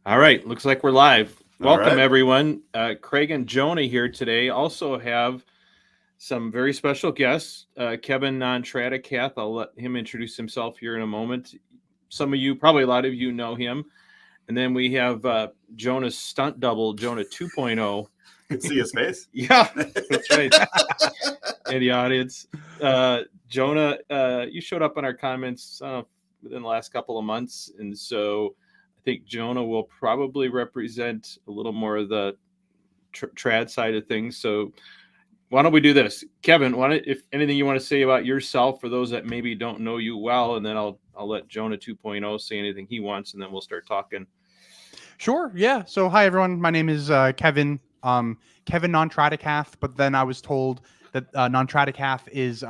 All right, looks like we're live. Welcome, right. everyone. Craig and Jonah here today. Also have some very special guests. Kevin Nontrata Cath. I'll let him introduce himself here in a moment. Some of you, probably a lot of you, know him. And then we have Jonah's stunt double, Jonah 2.0. Can see his face. Yeah, that's right. In the audience. Jonah, you showed up in our comments within the last couple of months. And so I think Jonah will probably represent a little more of the trad side of things. So why don't we do this? Kevin, if anything you want to say about yourself for those that maybe don't know you well, and then I'll let Jonah 2.0 say anything he wants, and then we'll start talking. Sure. Yeah. So hi, everyone. My name is Kevin. Kevin Nontrata, but then I was told that Nontrata is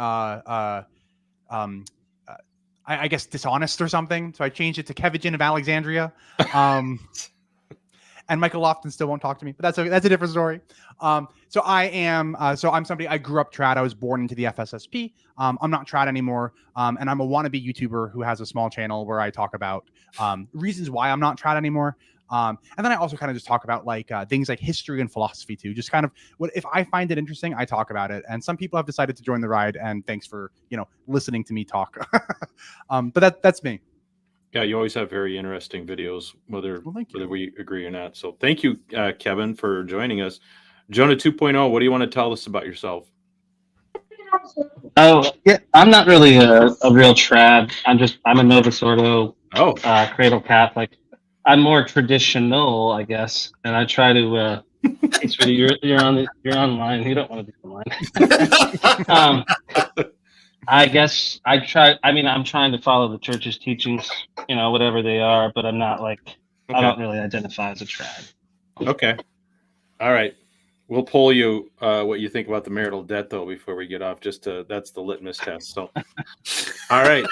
I guess dishonest or something. So I changed it to Kevin of Alexandria. And Michael Lofton still won't talk to me, but that's a different story. So I'm somebody, I grew up trad. I was born into the FSSP. I'm not trad anymore. And I'm a wannabe YouTuber who has a small channel where I talk about reasons why I'm not trad anymore. And then I also kind of just talk about things like history and philosophy too. Just kind of what if I find it interesting, I talk about it. And some people have decided to join the ride. And thanks for listening to me talk. But that's me. Yeah, you always have very interesting videos, whether we agree or not. So thank you, Kevin, for joining us. Jonah 2.0, what do you want to tell us about yourself? Oh, yeah, I'm not really a real trad. I'm a Novus Ordo, Cradle Catholic. I'm more traditional, I guess, and I try to. Hey, sweetie, you're online. You don't want to be online. I guess I try. I mean, I'm trying to follow the church's teachings, whatever they are, but I'm not I don't really identify as a trad. Okay. All right. We'll poll you what you think about the marital debt, though, before we get off. That's the litmus test. So, all right.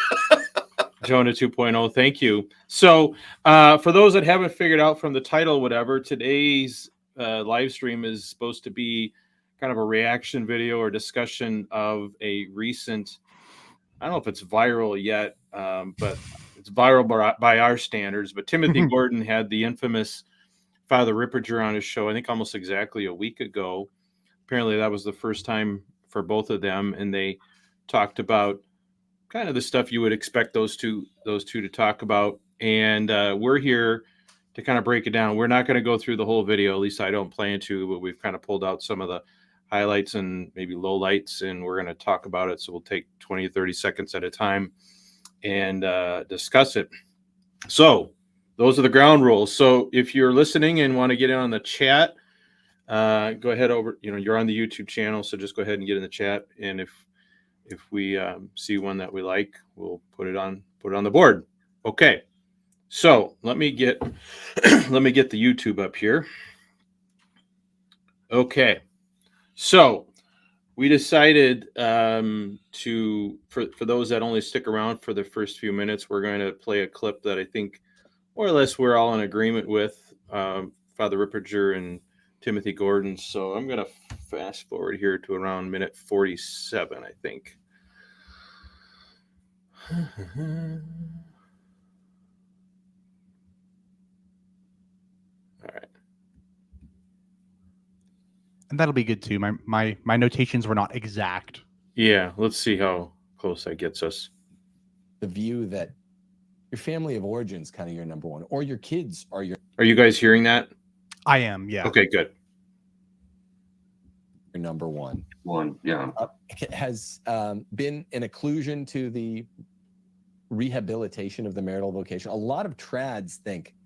Jonah 2.0, thank you. So, for those that haven't figured out from the title, whatever, today's live stream is supposed to be kind of a reaction video or discussion of a recent, I don't know if it's viral yet, but it's viral by our standards. But Timothy Gordon had the infamous Father Ripperger on his show, I think almost exactly a week ago. Apparently that was the first time for both of them. And they talked about kind of the stuff you would expect those two to talk about. And we're here to kind of break it down. We're not going to go through the whole video, at least I don't plan to, but we've kind of pulled out some of the highlights and maybe lowlights, and we're going to talk about it. So we'll take 20 or 30 seconds at a time and discuss it. So those are the ground rules. So if you're listening and want to get in on the chat, go ahead over, you're on the YouTube channel, so just go ahead and get in the chat. And if we see one that we like, we'll put it on the board. Okay. So let me get the YouTube up here. Okay. So we decided for those that only stick around for the first few minutes, we're going to play a clip that I think more or less we're all in agreement with, Father Ripperger and Timothy Gordon. So I'm going to fast forward here to around minute 47, I think. All right. And that'll be good too. My notations were not exact. Yeah, let's see how close that gets us. The view that your family of origin is kind of your number one, or your kids are your. Are you guys hearing that? I am, yeah. Okay, good. Your number one. Yeah. It has been an occlusion to the rehabilitation of the marital vocation. A lot of trads think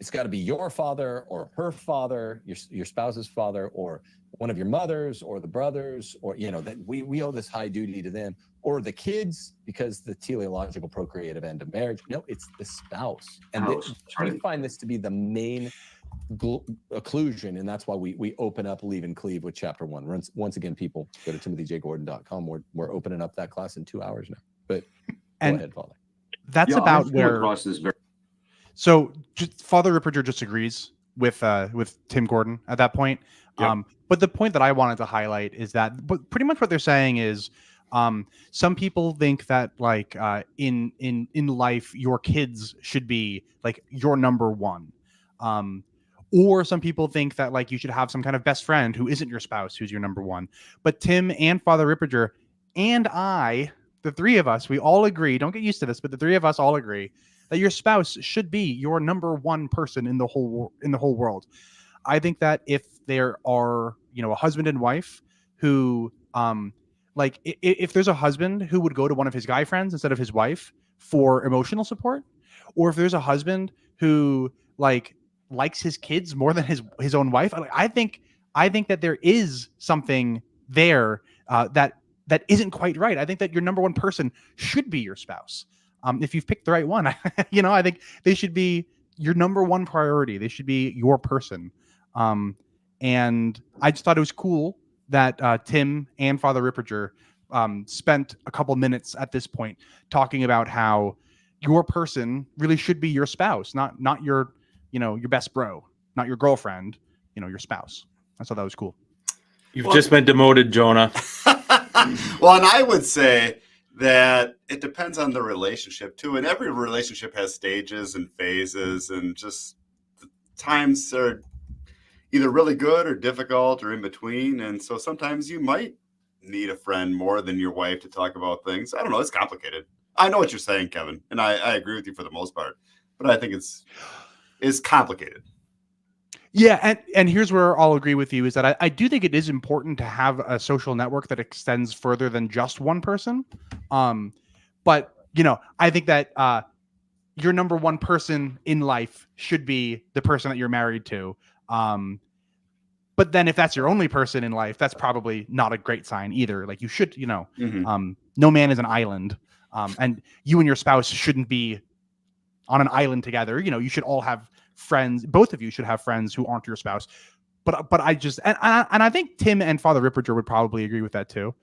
it's got to be your father or her father, your spouse's father, or one of your mothers or the brothers, or that we owe this high duty to them, or the kids because the teleological procreative end of marriage. No, it's the spouse. And we find this to be the main occlusion, and that's why we open up Leave and Cleave with chapter 1. Once again, people go to timothyjgordon.com. We're opening up that class in 2 hours now. But go ahead, Father. That's about where. So Father Ripperger disagrees with Tim Gordon at that point. Yep. But the point that I wanted to highlight is that pretty much what they're saying is some people think that in life your kids should be like your number one. Or some people think that like you should have some kind of best friend who isn't your spouse, who's your number one. But Tim and Father Ripperger and I, the three of us, we all agree, don't get used to this, but the three of us all agree that your spouse should be your number one person in the whole world. I think that if there are, a husband and wife who like if there's a husband who would go to one of his guy friends instead of his wife for emotional support, or if there's a husband who likes his kids more than his own wife, I think that there is something there that isn't quite right. I think that your number one person should be your spouse. If you've picked the right one, I think they should be your number one priority. They should be your person. And I just thought it was cool that Tim and Father Ripperger spent a couple minutes at this point talking about how your person really should be your spouse, not your your best bro, not your girlfriend, your spouse. I thought that was cool. You've just been demoted, Jonah. Well, and I would say that it depends on the relationship too. And every relationship has stages and phases, and just the times are either really good or difficult or in between. And so sometimes you might need a friend more than your wife to talk about things. I don't know. It's complicated. I know what you're saying, Kevin, and I agree with you for the most part, but I think it's complicated. Yeah, and here's where I'll agree with you is that I do think it is important to have a social network that extends further than just one person. But I think that your number one person in life should be the person that you're married to. But then if that's your only person in life, that's probably not a great sign either. Like you should, no man is an island. And you and your spouse shouldn't be on an island together. You should all have friends. Both of you should have friends who aren't your spouse. But I just and I think Tim and Father Ripperger would probably agree with that too.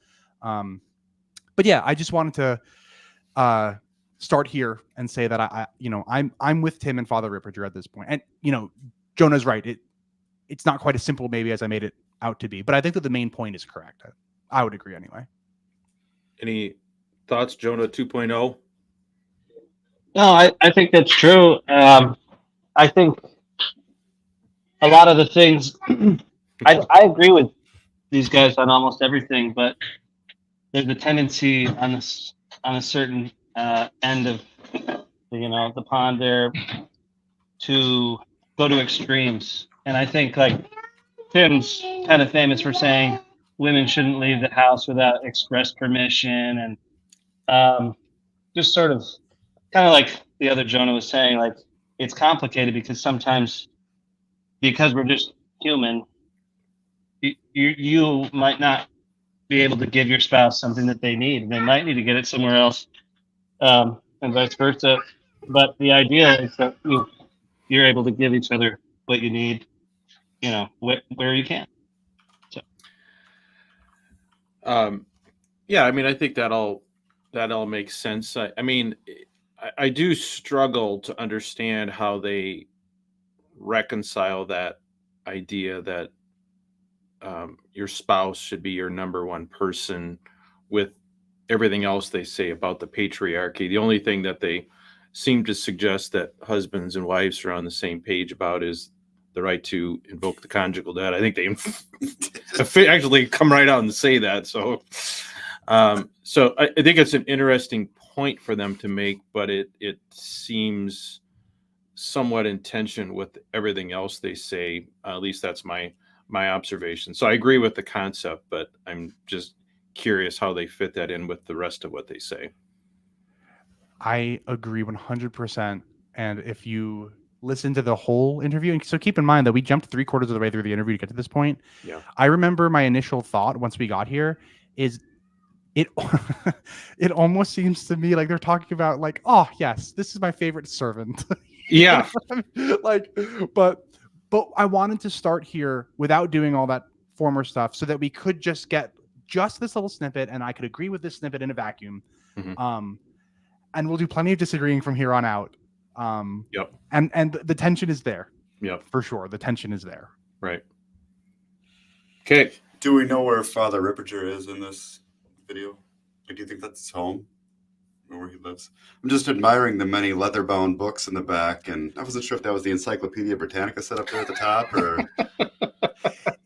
But yeah, I just wanted to start here and say that I'm with Tim and Father Ripperger at this point. And Jonah's right. It's not quite as simple maybe as I made it out to be, but I think that the main point is correct. I would agree anyway. Any thoughts, Jonah 2.0? No, I think that's true. I think a lot of the things I agree with these guys on almost everything, but there's a tendency on a certain end of the pond there to go to extremes. And I think Tim's kind of famous for saying women shouldn't leave the house without express permission, and just sort of kind of like the other Jonah was saying, it's complicated because sometimes, because we're just human, you might not be able to give your spouse something that they need, and they might need to get it somewhere else, and vice versa. But the idea is that you're able to give each other what you need, where you can. So, yeah, I mean, I think that all makes sense. I do struggle to understand how they reconcile that idea that your spouse should be your number one person with everything else they say about the patriarchy. The only thing that they seem to suggest that husbands and wives are on the same page about is the right to invoke the conjugal debt. I think they actually come right out and say that. So I think it's an interesting point for them to make, but it seems somewhat in tension with everything else they say. At least that's my observation. So I agree with the concept, but I'm just curious how they fit that in with the rest of what they say. I agree 100%. And if you listen to the whole interview, and so keep in mind that we jumped 3/4 of the way through the interview to get to this point. Yeah. I remember my initial thought once we got here is it almost seems to me like they're talking about oh yes, this is my favorite servant. Yeah. But I wanted to start here without doing all that former stuff so that we could just get just this little snippet, and I could agree with this snippet in a vacuum. Mm-hmm. And we'll do plenty of disagreeing from here on out. Yep. And the tension is there. Yep. For sure. The tension is there. Right. Okay. Do we know where Father Ripperger is in this video? Do you think that's his home? where he lives. I'm just admiring the many leather-bound books in the back, and I wasn't sure if that was the Encyclopedia Britannica set up there at the top, or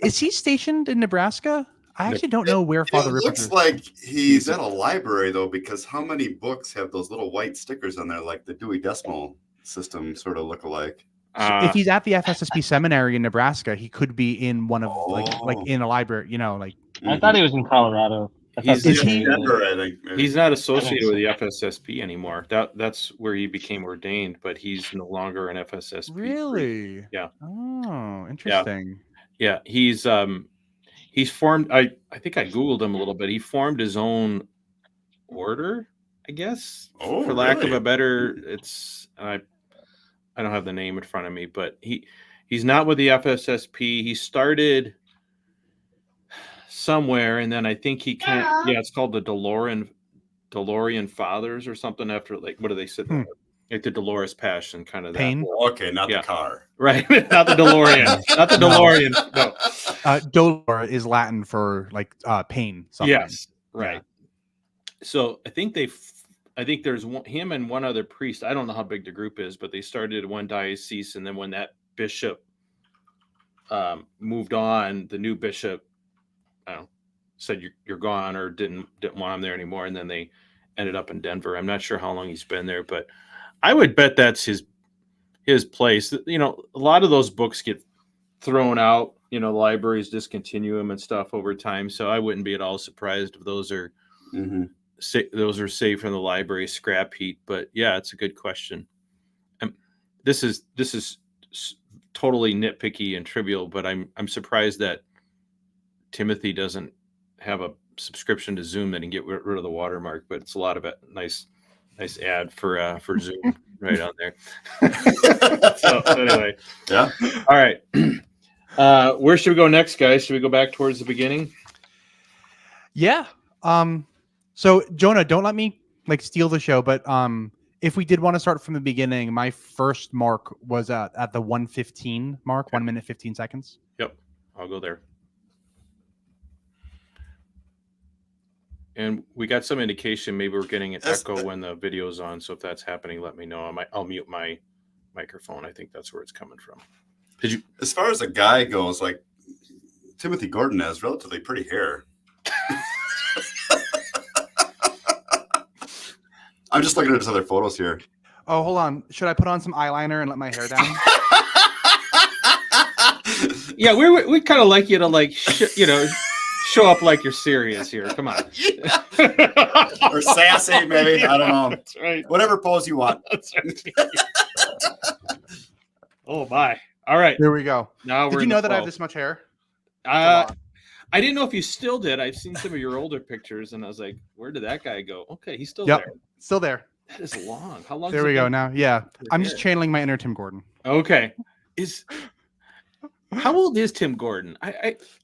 Is he stationed in Nebraska? I actually don't know where Father Ripperger. It looks like he's at a library though, because how many books have those little white stickers on there, like the Dewey Decimal System sort of look alike? So if he's at the FSSP seminary in Nebraska, he could be in one of like in a library. You know, like I thought he was in Colorado. He's in Denver, I think. Maybe. He's not associated with the FSSP anymore. That's where he became ordained, but he's no longer an FSSP. Really? Yeah. Oh, interesting. Yeah, he's formed. I think I googled him a little bit. He formed his own order, I guess. Oh, for lack really? of a better, I don't have the name in front of me, but he's not with the FSSP. He started somewhere, and then I think he can't. Yeah, it's called the DeLorean Fathers or something. After, like, what do they say? Like the Dolores Passion, kind of Pain? that. Well, okay, not the car, Right? Not the DeLorean. Not the DeLorean. No. Dolor is Latin for like pain. Something. Yes, right. Yeah. So I think there's him and one other priest. I don't know how big the group is, but they started one diocese, and then when that bishop moved on, the new bishop, I don't know, said you're gone, or didn't want him there anymore, and then they ended up in Denver. I'm not sure how long he's been there, but I would bet that's his place. You know, a lot of those books get thrown out. You know, libraries discontinue them and stuff over time. So I wouldn't be at all surprised if those are saved from the library scrap heap. But yeah, it's a good question. This is totally nitpicky and trivial, but I'm surprised that Timothy doesn't have a subscription to Zoom that can get rid of the watermark. But it's a lot of it. Nice ad for Zoom right on there. So anyway, yeah. All right. Where should we go next, guys? Should we go back towards the beginning? Yeah. So Jonah, don't let me like steal the show, but if we did want to start from the beginning, my first mark was at the 1:15 mark, 1 minute 15 seconds. Yep, I'll go there. And we got some indication maybe we're getting an echo when the video's on. So if that's happening, let me know. I'll mute my microphone. I think that's where it's coming from. As far as a guy goes, like Timothy Gordon has relatively pretty hair. I'm just looking at his other photos here. Oh, hold on. Should I put on some eyeliner and let my hair down? Yeah, we kind of like you to show up like you're serious here. Come on. Or sassy, maybe. I don't know. That's right. Whatever pose you want. That's right. Oh my. All right. There we go. Now did you know that I have this much hair? I didn't know if you still did. I've seen some of your older pictures, and I was like, "Where did that guy go?" Okay, he's still there. Still there. That is long. How long? There we go. Now, yeah, I'm just channeling my inner Tim Gordon. Okay. How old is Tim Gordon?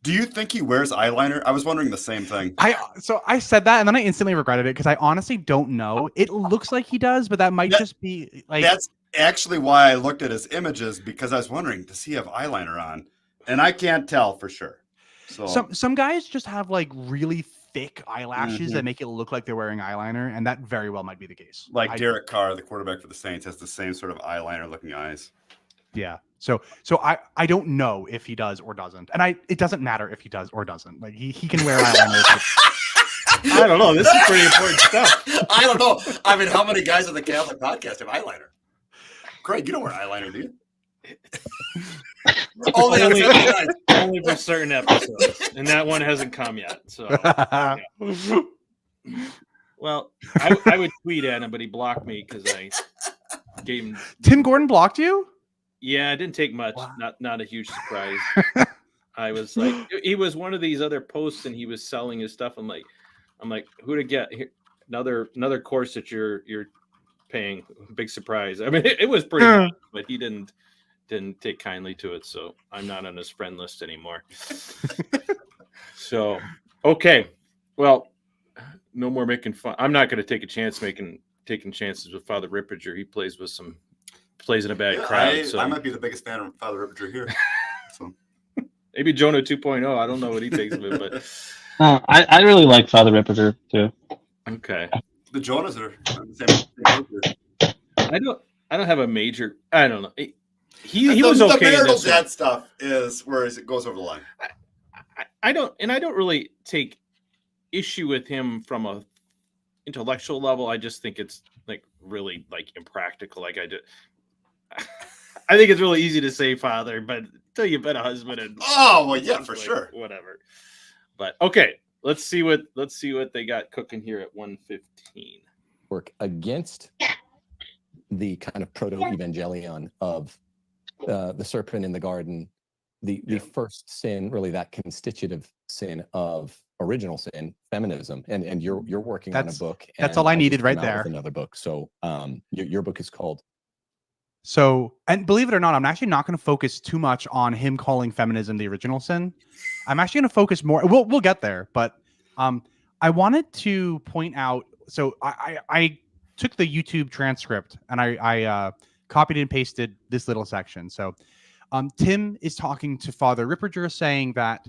Do you think he wears eyeliner? I was wondering the same thing. So I said that, and then I instantly regretted it because I honestly don't know. It looks like he does, but that might just be like. That's actually why I looked at his images, because I was wondering, does he have eyeliner on? And I can't tell for sure. So some guys just have like really thick eyelashes that make it look like they're wearing eyeliner, and that very well might be the case. Like Derek Carr, the quarterback for the Saints, has the same sort of eyeliner-looking eyes. Yeah. So I don't know if he does or doesn't, and it doesn't matter if he does or doesn't. Like he can wear eyeliner. I don't know. This is pretty important stuff. I don't know. I mean, how many guys on the Catholic podcast have eyeliner? Craig, you don't wear eyeliner, do you? only for certain episodes, and that one hasn't come yet. So, yeah. Well, I would tweet at him, but he blocked me because I gave him. Tim Gordon blocked you? Yeah, it didn't take much. Wow. Not a huge surprise. I was like, he was one of these other posts, and he was selling his stuff. I'm like, who to get here? Another course that you're paying. Big surprise. I mean, it was pretty much, but he didn't take kindly to it, so I'm not on his friend list anymore. So, okay, well, no more making fun. I'm not going to take a chance taking chances with Father Ripperger. He plays in a bad crowd. So I might be the biggest fan of Father Ripperger here. So maybe Jonah 2.0. I don't know what he thinks of it, but I really like Father Ripperger too. Okay. The Jonahs are on the same. I don't have a major. I don't know. He the, was okay. The marital in debt stuff is where it goes over the line. I don't really take issue with him from a intellectual level. I just think it's like really like impractical. Like I think it's really easy to say father, but until you've been a husband and for sure, whatever. But okay, let's see what they got cooking here at 1:15. Work against the kind of proto-evangelion of the serpent in the garden, the first sin, really that constitutive sin of original sin, feminism, and you're working on a book. That's all I needed right there. Another book. So your book is called. So, and believe it or not, I'm actually not going to focus too much on him calling feminism the original sin. I'm actually going to focus more. We'll get there, but I wanted to point out. So I took the YouTube transcript and I copied and pasted this little section. So Tim is talking to Father Ripperger, saying that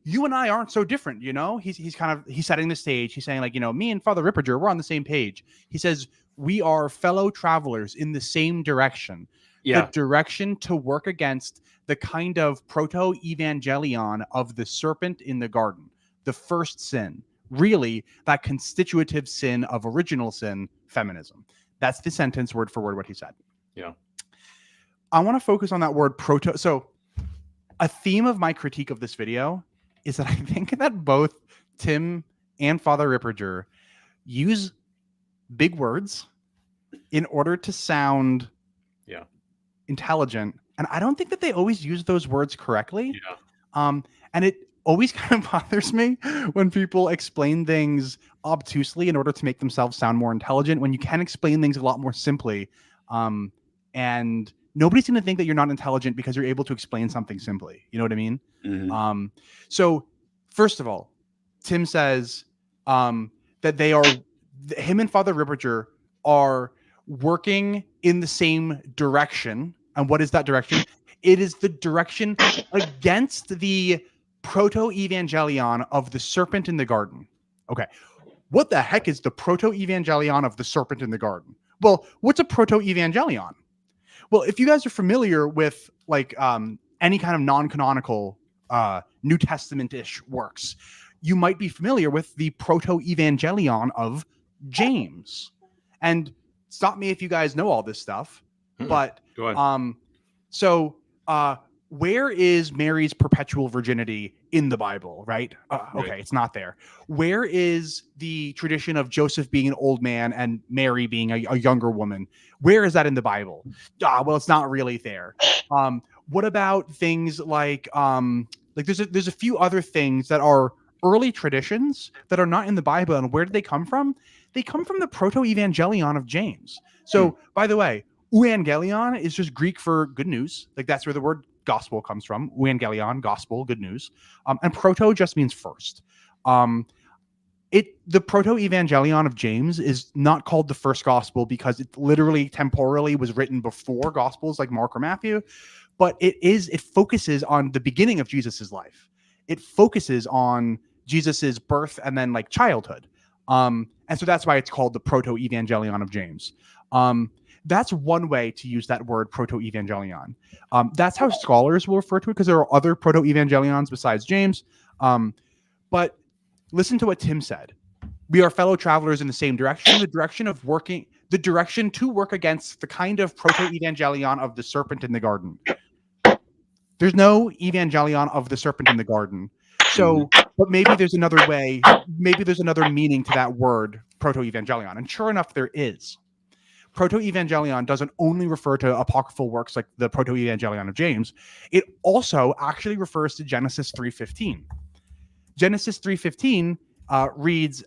you and I aren't so different. You know, he's setting the stage. He's saying, like, you know, me and Father Ripperger, we're on the same page. He says we are fellow travelers in the same direction. The direction to work against the kind of proto-evangelion of the serpent in the garden, the first sin, really that constitutive sin of original sin, feminism. That's the sentence word for word what he said. Yeah. I want to focus on that word proto. So a theme of my critique of this video is that I think that both Tim and Father Ripperger use big words in order to sound intelligent. And I don't think that they always use those words correctly. Yeah. And it always kind of bothers me when people explain things obtusely in order to make themselves sound more intelligent, when you can explain things a lot more simply. And nobody's going to think that you're not intelligent because you're able to explain something simply. You know what I mean? Mm-hmm. So first of all, Tim says that him and Father Ripperger are working in the same direction. And what is that direction? It is the direction against the proto-evangelion of the serpent in the garden. Okay. What the heck is the proto-evangelion of the serpent in the garden? Well, what's a proto-evangelion? Well, if you guys are familiar with like any kind of non-canonical New Testament-ish works, you might be familiar with the proto-evangelion of James. And stop me if you guys know all this stuff. But go ahead. Where is Mary's perpetual virginity in the Bible, right? Okay, it's not there. Where is the tradition of Joseph being an old man and Mary being a younger woman? Where is that in the Bible? Well, it's not really there. What about things like there's a few other things that are early traditions that are not in the Bible, and where did they come from? They come from the proto-evangelion of James. So, by the way, euangelion is just Greek for good news. Like that's where the word gospel comes from. Euangelion, gospel, good news. And proto just means first. The proto-evangelion of James is not called the first gospel because it literally temporally was written before gospels like Mark or Matthew, but it focuses on the beginning of Jesus's life. It focuses on Jesus's birth and then like childhood. And so that's why it's called the proto-evangelion of James. That's one way to use that word proto-evangelion. That's how scholars will refer to it because there are other proto-evangelions besides James. But listen to what Tim said. We are fellow travelers in the same direction, the direction to work against the kind of proto-evangelion of the serpent in the garden. There's no evangelion of the serpent in the garden. So, but maybe there's another way, maybe there's another meaning to that word proto-evangelion. And sure enough, there is. Proto-evangelion doesn't only refer to apocryphal works like the proto-evangelion of James. It also actually refers to Genesis 3:15. Genesis 3:15 reads,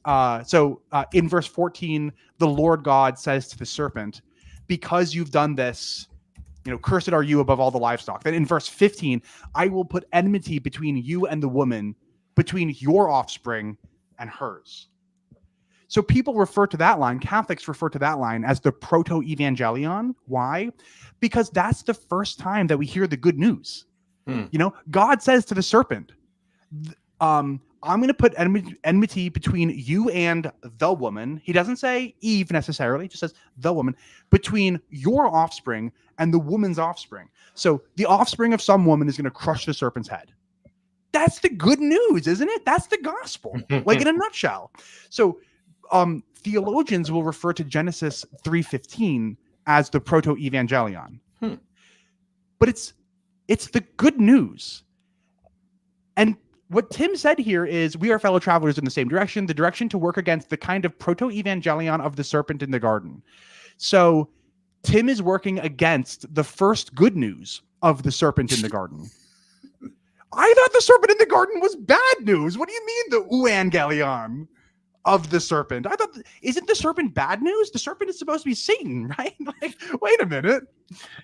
in verse 14, the Lord God says to the serpent, because you've done this, cursed are you above all the livestock. Then in verse 15, I will put enmity between you and the woman, between your offspring and hers. So people refer to that line, Catholics refer to that line as the proto-evangelion. Why? Because that's the first time that we hear the good news. God says to the serpent, I'm going to put enmity between you and the woman. He doesn't say Eve necessarily, just says the woman, between your offspring and the woman's offspring. So the offspring of some woman is going to crush the serpent's head. That's the good news, isn't it? That's the gospel, like in a nutshell. So theologians will refer to Genesis 3:15 as the proto-evangelion. But it's the good news. And what Tim said here is we are fellow travelers in the same direction, the direction to work against the kind of proto-evangelion of the serpent in the garden. So Tim is working against the first good news of the serpent in the garden. I thought the serpent in the garden was bad news. What do you mean the euangelion of the serpent? I thought, isn't the serpent bad news? The serpent is supposed to be Satan, right? Like, wait a minute.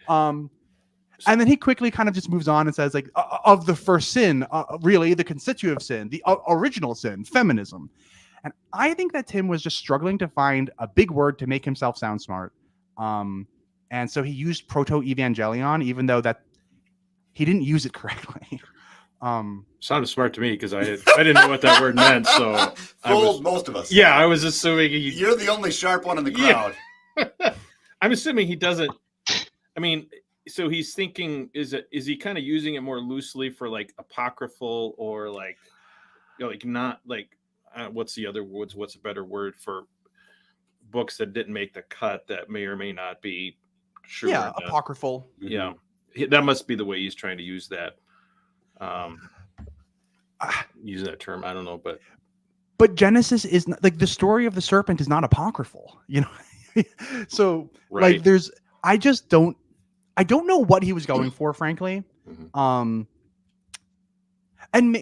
And then he quickly kind of just moves on and says, like, of the first sin, really the constitutive sin, the original sin, feminism. And I think that Tim was just struggling to find a big word to make himself sound smart. And so he used proto-evangelion, even though that he didn't use it correctly. Sounded smart to me because I didn't know what that word meant. So fooled most of us. Yeah, I was assuming you're the only sharp one in the crowd. Yeah. I'm assuming he doesn't. I mean, so he's thinking, is he kind of using it more loosely for like apocryphal or like, you know, like not like what's the other words? What's a better word for books that didn't make the cut that may or may not be true? Yeah, apocryphal. Yeah, that must be the way he's trying to use that. Use that term, I don't know, but Genesis is not, like, the story of the serpent is not apocryphal, you know. So right. Like I don't know what he was going for, frankly. And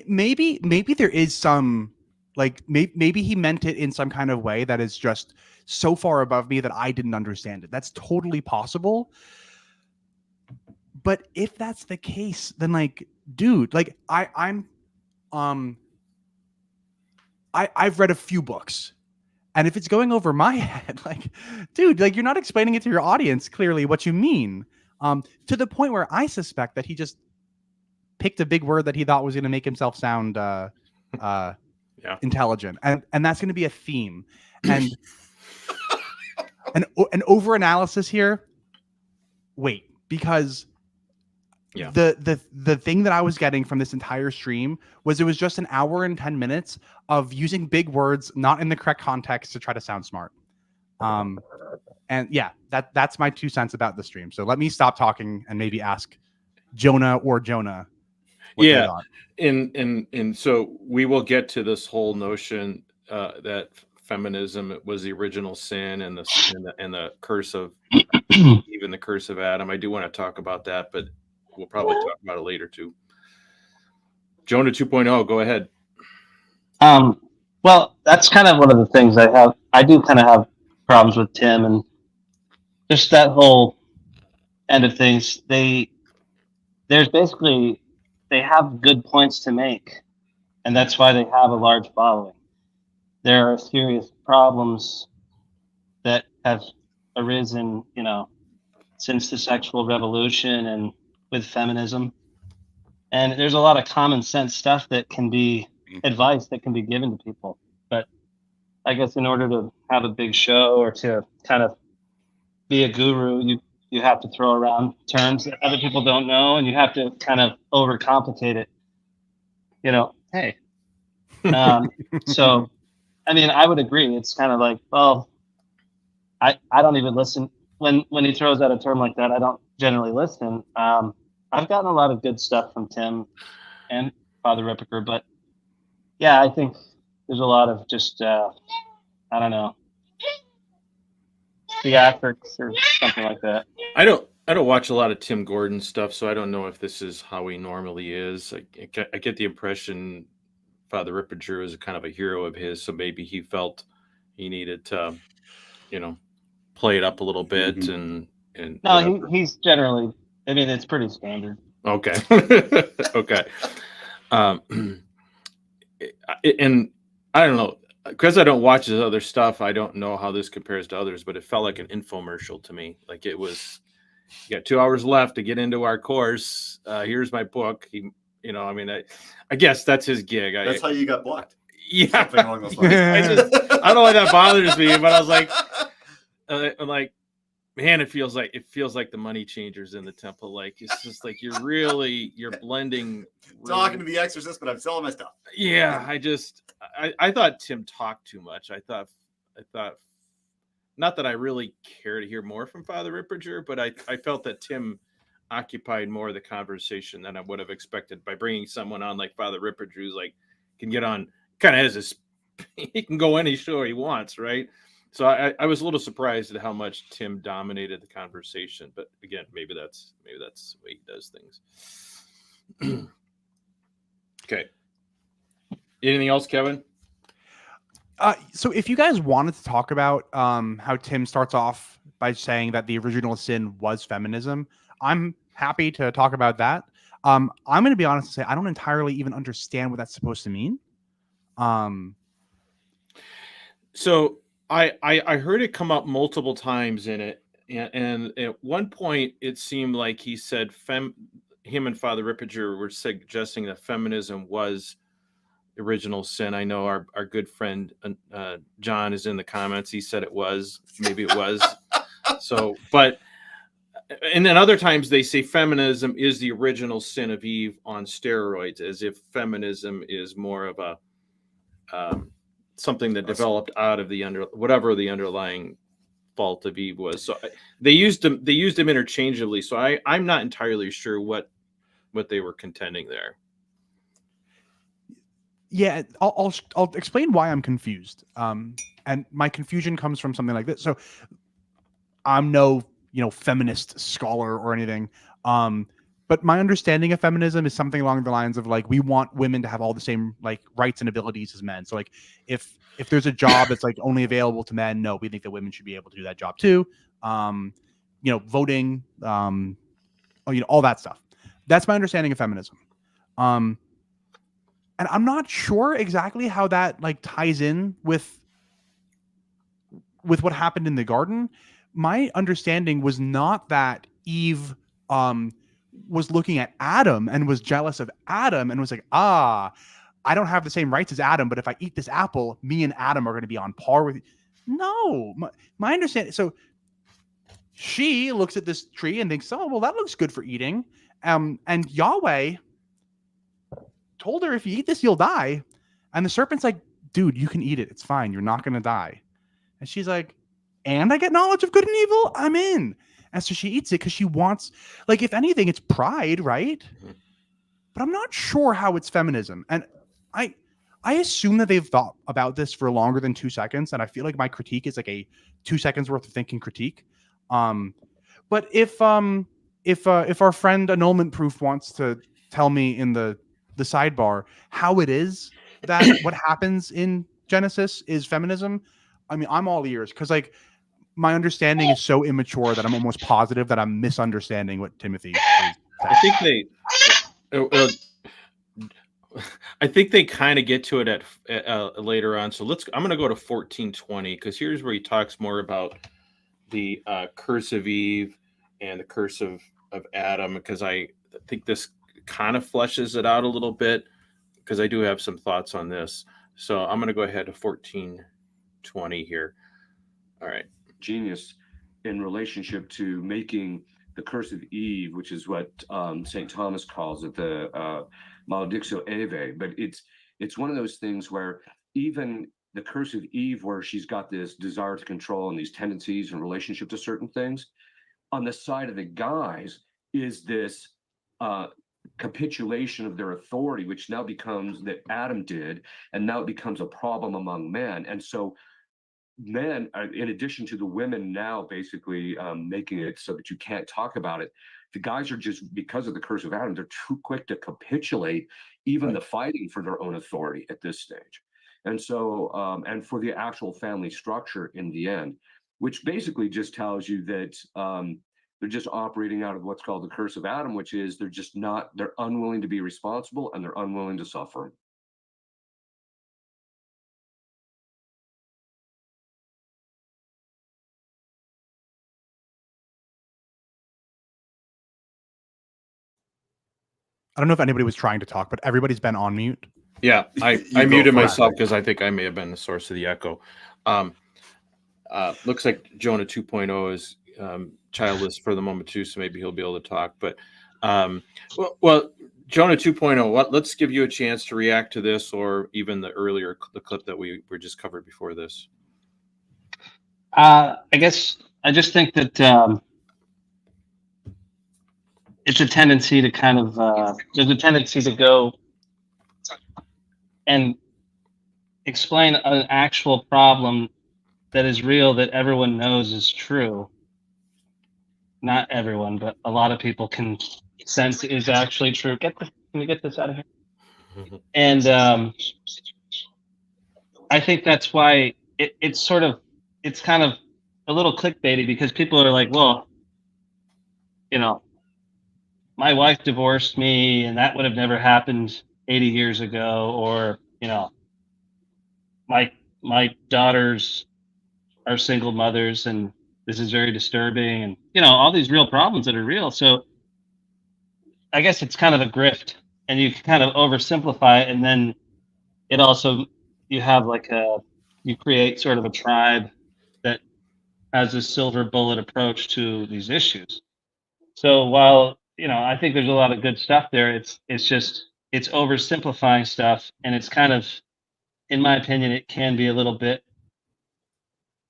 maybe there is some, like, maybe he meant it in some kind of way that is just so far above me that I didn't understand it. That's totally possible. But if that's the case, then, like, dude, like I've read a few books, and if it's going over my head, like, dude, like, you're not explaining it to your audience clearly what you mean, to the point where I suspect that he just picked a big word that he thought was going to make himself sound intelligent, and that's going to be a theme, and an over analysis here. Wait, because. Yeah. The thing that I was getting from this entire stream was it was just an hour and 10 minutes of using big words not in the correct context to try to sound smart. And yeah, that's my 2 cents about the stream. So let me stop talking and maybe ask Jonah what yeah. And so we will get to this whole notion that feminism was the original sin and the curse of even the curse of Adam. I do want to talk about that, but we'll probably talk about it later too. Jonah 2.0, go ahead. Well, that's kind of one of the things I do kind of have problems with Tim and just that whole end of things. They have good points to make, and that's why they have a large following. There are serious problems that have arisen, you know, since the sexual revolution and with feminism, and there's a lot of common sense stuff that can be advice that can be given to people. But I guess in order to have a big show or to kind of be a guru, you have to throw around terms that other people don't know, and you have to kind of overcomplicate it. You know, hey. So, I mean, I would agree. It's kind of like, well, I don't even listen when he throws out a term like that. I don't generally listen. I've gotten a lot of good stuff from Tim and Father Ripperger, but yeah, I think there's a lot of just I don't know, theatrics or something like that. I don't watch a lot of Tim Gordon stuff, so I don't know if this is how he normally is. I get the impression Father Ripperger is kind of a hero of his, so maybe he felt he needed to, you know, play it up a little bit and no, he's generally. I mean, it's pretty standard. Okay. Okay. And I don't know, because I don't watch his other stuff, I don't know how this compares to others, but it felt like an infomercial to me. Like it was, you got 2 hours left to get into our course. Here's my book. You know, I mean, I guess that's his gig. That's how you got blocked. Yeah. Something along those lines. I don't know why that bothers me, but I was like, man, it feels like the money changers in the temple. Like, it's just like you're blending. Talking to the Exorcist, but I'm selling my stuff. Yeah, I thought Tim talked too much. I thought not that I really care to hear more from Father Ripperger, but I felt that Tim occupied more of the conversation than I would have expected by bringing someone on like Father Ripperger, who's like can get on, kind of has this, he can go any show he wants, right? So I was a little surprised at how much Tim dominated the conversation, but again, maybe that's the way he does things. Okay. Anything else, Kevin? So if you guys wanted to talk about how Tim starts off by saying that the original sin was feminism, I'm happy to talk about that. I'm going to be honest and say I don't entirely even understand what that's supposed to mean. So I heard it come up multiple times in it, and at one point it seemed like he said him and Father Ripperger were suggesting that feminism was original sin. I know our good friend John is in the comments. He said it was. Maybe it was. So, but and then other times they say feminism is the original sin of Eve on steroids, as if feminism is more of a something that developed out of whatever the underlying fault of Eve was. So they used them interchangeably. So I'm not entirely sure what they were contending there. Yeah, I'll explain why I'm confused. And my confusion comes from something like this. So I'm no, feminist scholar or anything. But my understanding of feminism is something along the lines of like, we want women to have all the same like rights and abilities as men. So like if there's a job that's like only available to men, no, we think that women should be able to do that job too. Voting, all that stuff. That's my understanding of feminism. And I'm not sure exactly how that like ties in with what happened in the garden. My understanding was not that Eve was looking at Adam and was jealous of Adam and was like, I don't have the same rights as Adam, but if I eat this apple, me and Adam are going to be on par with you. No, my understanding. So she looks at this tree and thinks, oh, well, that looks good for eating. And Yahweh told her, if you eat this, you'll die. And the serpent's like, dude, you can eat it. It's fine. You're not going to die. And she's like, and I get knowledge of good and evil? I'm in. And so she eats it because she wants, like, if anything, it's pride, right? But I'm not sure how it's feminism. And I assume that they've thought about this for longer than 2 seconds. And I feel like my critique is like a 2 seconds worth of thinking critique. But if our friend Annulment Proof wants to tell me in the sidebar how it is that what happens in Genesis is feminism, I mean, I'm all ears, because like my understanding is so immature that I'm almost positive that I'm misunderstanding what Timothy is saying. I think they kind of get to it at later on. So I'm going to go to 14:20, because here's where he talks more about the curse of Eve and the curse of Adam, because I think this kind of fleshes it out a little bit, because I do have some thoughts on this. So I'm going to go ahead to 14:20 here. All right. Genius in relationship to making the curse of Eve, which is what St. Thomas calls it, the maledictio Eve. But it's one of those things where even the curse of Eve, where she's got this desire to control and these tendencies in relationship to certain things, on the side of the guys is this capitulation of their authority, which now becomes that Adam did, and now it becomes a problem among men. And so men, in addition to the women now basically making it so that you can't talk about it, the guys are just, because of the curse of Adam, they're too quick to capitulate even the fighting for their own authority at this stage. And so, and for the actual family structure in the end, which basically just tells you that they're just operating out of what's called the curse of Adam, which is they're unwilling to be responsible and they're unwilling to suffer. I don't know if anybody was trying to talk, but everybody's been on mute. Yeah, I You go muted for it. myself because I think I may have been the source of the echo. Looks like Jonah 2.0 is childless for the moment too, so maybe he'll be able to talk. But well, Jonah 2.0, let's give you a chance to react to this, or even the clip that we were just covered before this. I guess I just think that it's a tendency to kind of there's a tendency to go and explain an actual problem that is real, that everyone knows is true. Not everyone, but a lot of people can sense is actually true. Can we get this out of here? And I think that's why it's kind of a little clickbaity, because people are like, well, my wife divorced me and that would have never happened 80 years ago, or my daughters are single mothers and this is very disturbing, and all these real problems that are real. So I guess it's kind of a grift, and you kind of oversimplify it, and then it also, you have you create sort of a tribe that has a silver bullet approach to these issues. So while I think there's a lot of good stuff there, it's oversimplifying stuff, and it's kind of, in my opinion, it can be a little bit.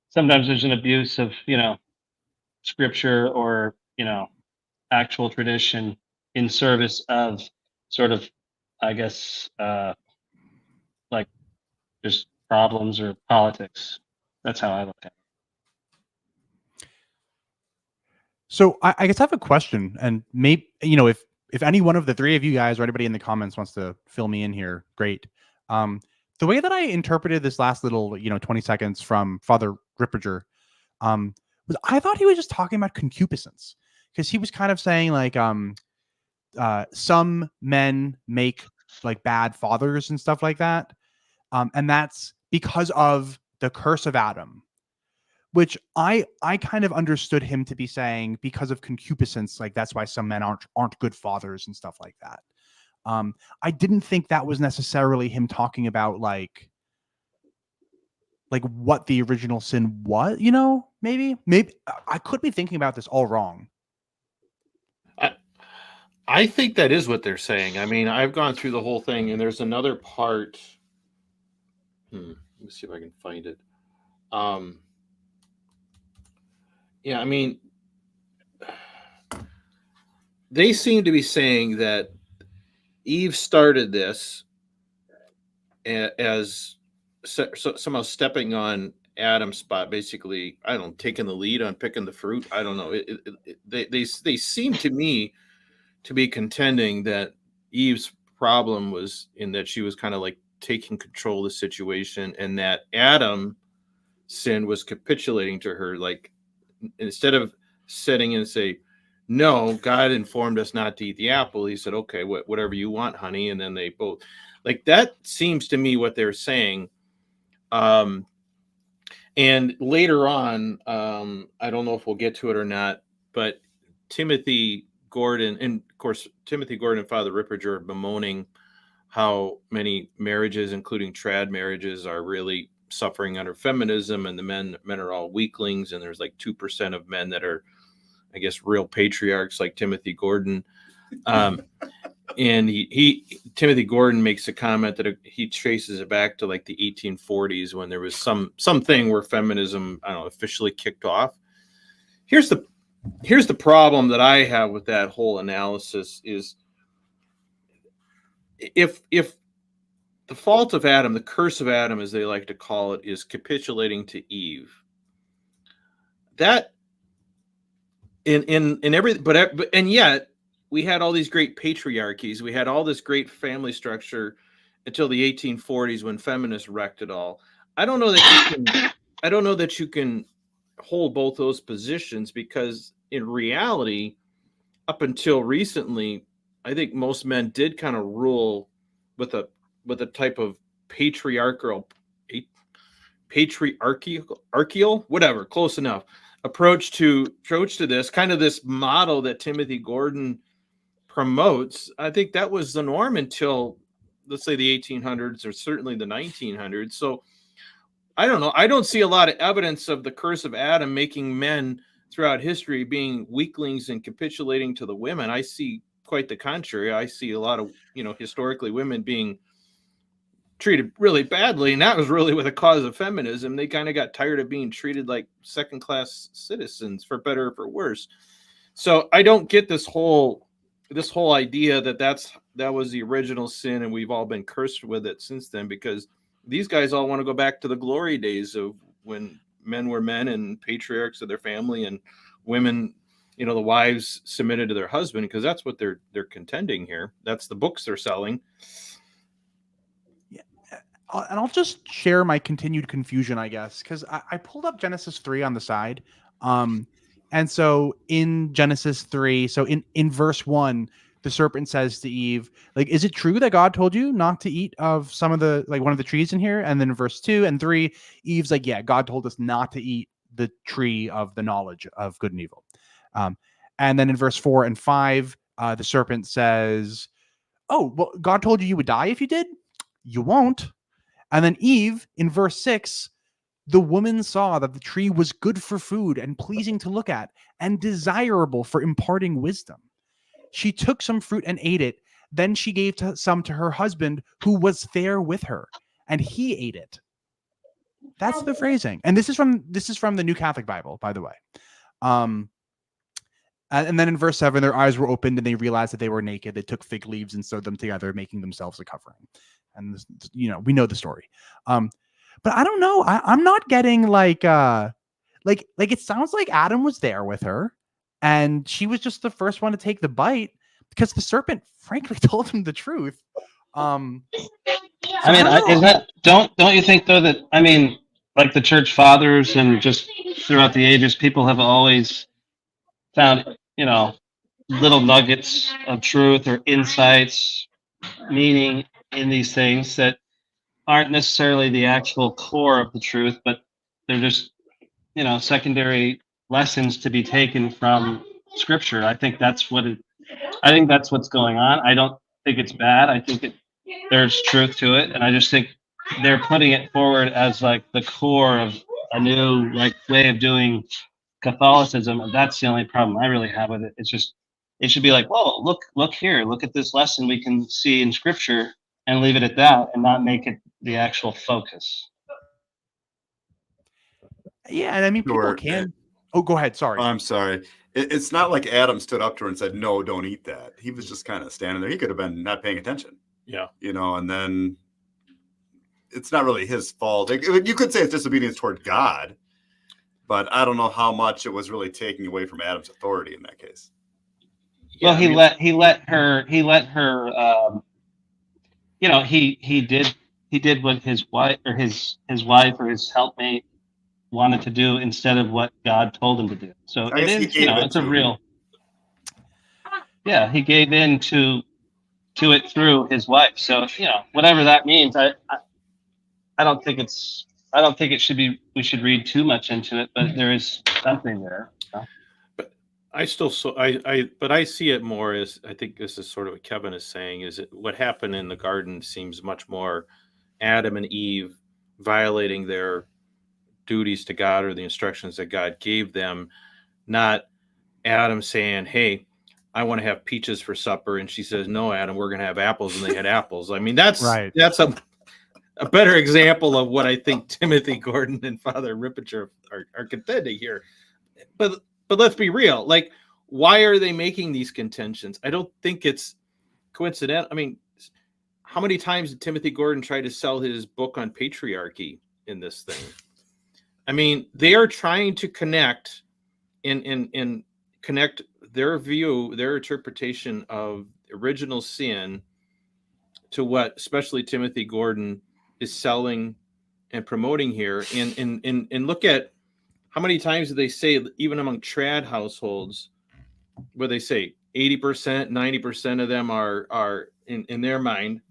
Sometimes there's an abuse of scripture or actual tradition in service of sort of, I guess, like just problems or politics. That's how I look at it. So I guess I have a question, and maybe if any one of the three of you guys or anybody in the comments wants to fill me in here, great. The way that I interpreted this last little 20 seconds from Father Ripperger was, I thought he was just talking about concupiscence, because he was kind of saying like some men make like bad fathers and stuff like that, and that's because of the curse of Adam, which I kind of understood him to be saying because of concupiscence, like that's why some men aren't good fathers and stuff like that. I didn't think that was necessarily him talking about like what the original sin was. Maybe I could be thinking about this all wrong. I think that is what they're saying. I mean, I've gone through the whole thing, and there's another part. Let me see if I can find it. Yeah, I mean, they seem to be saying that Eve started this as somehow stepping on Adam's spot, basically. I don't know, taking the lead on picking the fruit. I don't know. They seem to me to be contending that Eve's problem was in that she was kind of like taking control of the situation, and that Adam's sin was capitulating to her. Like, instead of sitting in and say, no, God informed us not to eat the apple, he said, okay, whatever you want, honey. And then they both, like, that seems to me what they're saying. And later on, I don't know if we'll get to it or not, but Timothy Gordon, and of course, Timothy Gordon and Father Ripperger are bemoaning how many marriages, including trad marriages, are really suffering under feminism, and the men are all weaklings, and there's like 2% of men that are, I guess, real patriarchs, like Timothy Gordon. And Timothy Gordon makes a comment that he traces it back to like the 1840s, when there was something where feminism, I don't know, officially kicked off. Here's the problem that I have with that whole analysis is, if the fault of Adam, the curse of Adam, as they like to call it, is capitulating to Eve, that in every, but and yet we had all these great patriarchies, we had all this great family structure until the 1840s, when feminists wrecked it all. I don't know that you can hold both those positions, because in reality, up until recently, I think most men did kind of rule with a type of patriarchal, whatever, close enough, approach to this kind of this model that Timothy Gordon promotes, I think that was the norm until, let's say, the 1800s or certainly the 1900s. So I don't know. I don't see a lot of evidence of the curse of Adam making men throughout history being weaklings and capitulating to the women. I see quite the contrary. I see a lot of, historically women being treated really badly, and that was really with the cause of feminism. They kind of got tired of being treated like second-class citizens, for better or for worse. So I don't get this whole idea that was the original sin, and we've all been cursed with it since then, because these guys all want to go back to the glory days of when men were men and patriarchs of their family, and women, the wives submitted to their husband, because that's what they're contending here. That's the books they're selling. And I'll just share my continued confusion, I guess, because I pulled up Genesis 3 on the side. And so in Genesis 3, so in verse 1, the serpent says to Eve, like, is it true that God told you not to eat of some of the, like, one of the trees in here? And then in verse 2 and 3, Eve's like, yeah, God told us not to eat the tree of the knowledge of good and evil. And then in verse 4 and 5, the serpent says, oh, well, God told you would die if you did? You won't. And then Eve, in verse 6, the woman saw that the tree was good for food and pleasing to look at and desirable for imparting wisdom. She took some fruit and ate it. Then she gave some to her husband who was there with her, and he ate it. That's the phrasing. And this is from the New Catholic Bible, by the way. And then in verse 7, their eyes were opened and they realized that they were naked. They took fig leaves and sewed them together, making themselves a covering. And this, we know the story. But I don't know. I'm not getting like it sounds like Adam was there with her, and she was just the first one to take the bite because the serpent, frankly, told him the truth. Don't you think though that, like the church fathers and just throughout the ages, people have always found, little nuggets of truth or insights, meaning in these things that aren't necessarily the actual core of the truth, but they're just, secondary lessons to be taken from Scripture. I think that's what's going on. I don't think it's bad. I think there's truth to it, and I just think they're putting it forward as like the core of a new way of doing Catholicism, and that's the only problem I really have with it. It's just, it should be like, whoa, look here, look at this lesson we can see in Scripture, and leave it at that, and not make it the actual focus. Yeah, and people can. Oh, go ahead. Sorry. I'm sorry. It's not like Adam stood up to her and said, "No, don't eat that." He was just kind of standing there. He could have been not paying attention. Yeah. And then it's not really his fault. You could say it's disobedience toward God, but I don't know how much it was really taking away from Adam's authority in that case. Well, he let her. He did what his wife or his helpmate wanted to do instead of what God told him to do. So it is, it's a real. Yeah, he gave in to it through his wife. So whatever that means, I don't think it should be. We should read too much into it, but there is something there. But I see it more as, I think this is sort of what Kevin is saying, is what happened in the garden seems much more Adam and Eve violating their duties to God or the instructions that God gave them, not Adam saying, hey, I want to have peaches for supper, and she says, no, Adam, we're going to have apples, and they had apples. I mean, that's right. That's a better example of what I think Timothy Gordon and Father Ripperger are contending here. But let's be real. Like, why are they making these contentions? I don't think it's coincidental. I mean, how many times did Timothy Gordon try to sell his book on patriarchy in this thing? I mean, they are trying to connect and connect their view, their interpretation of original sin to what especially Timothy Gordon is selling and promoting here. And look at how many times do they say, even among trad households, where they say 80%, 90% of them are in their mind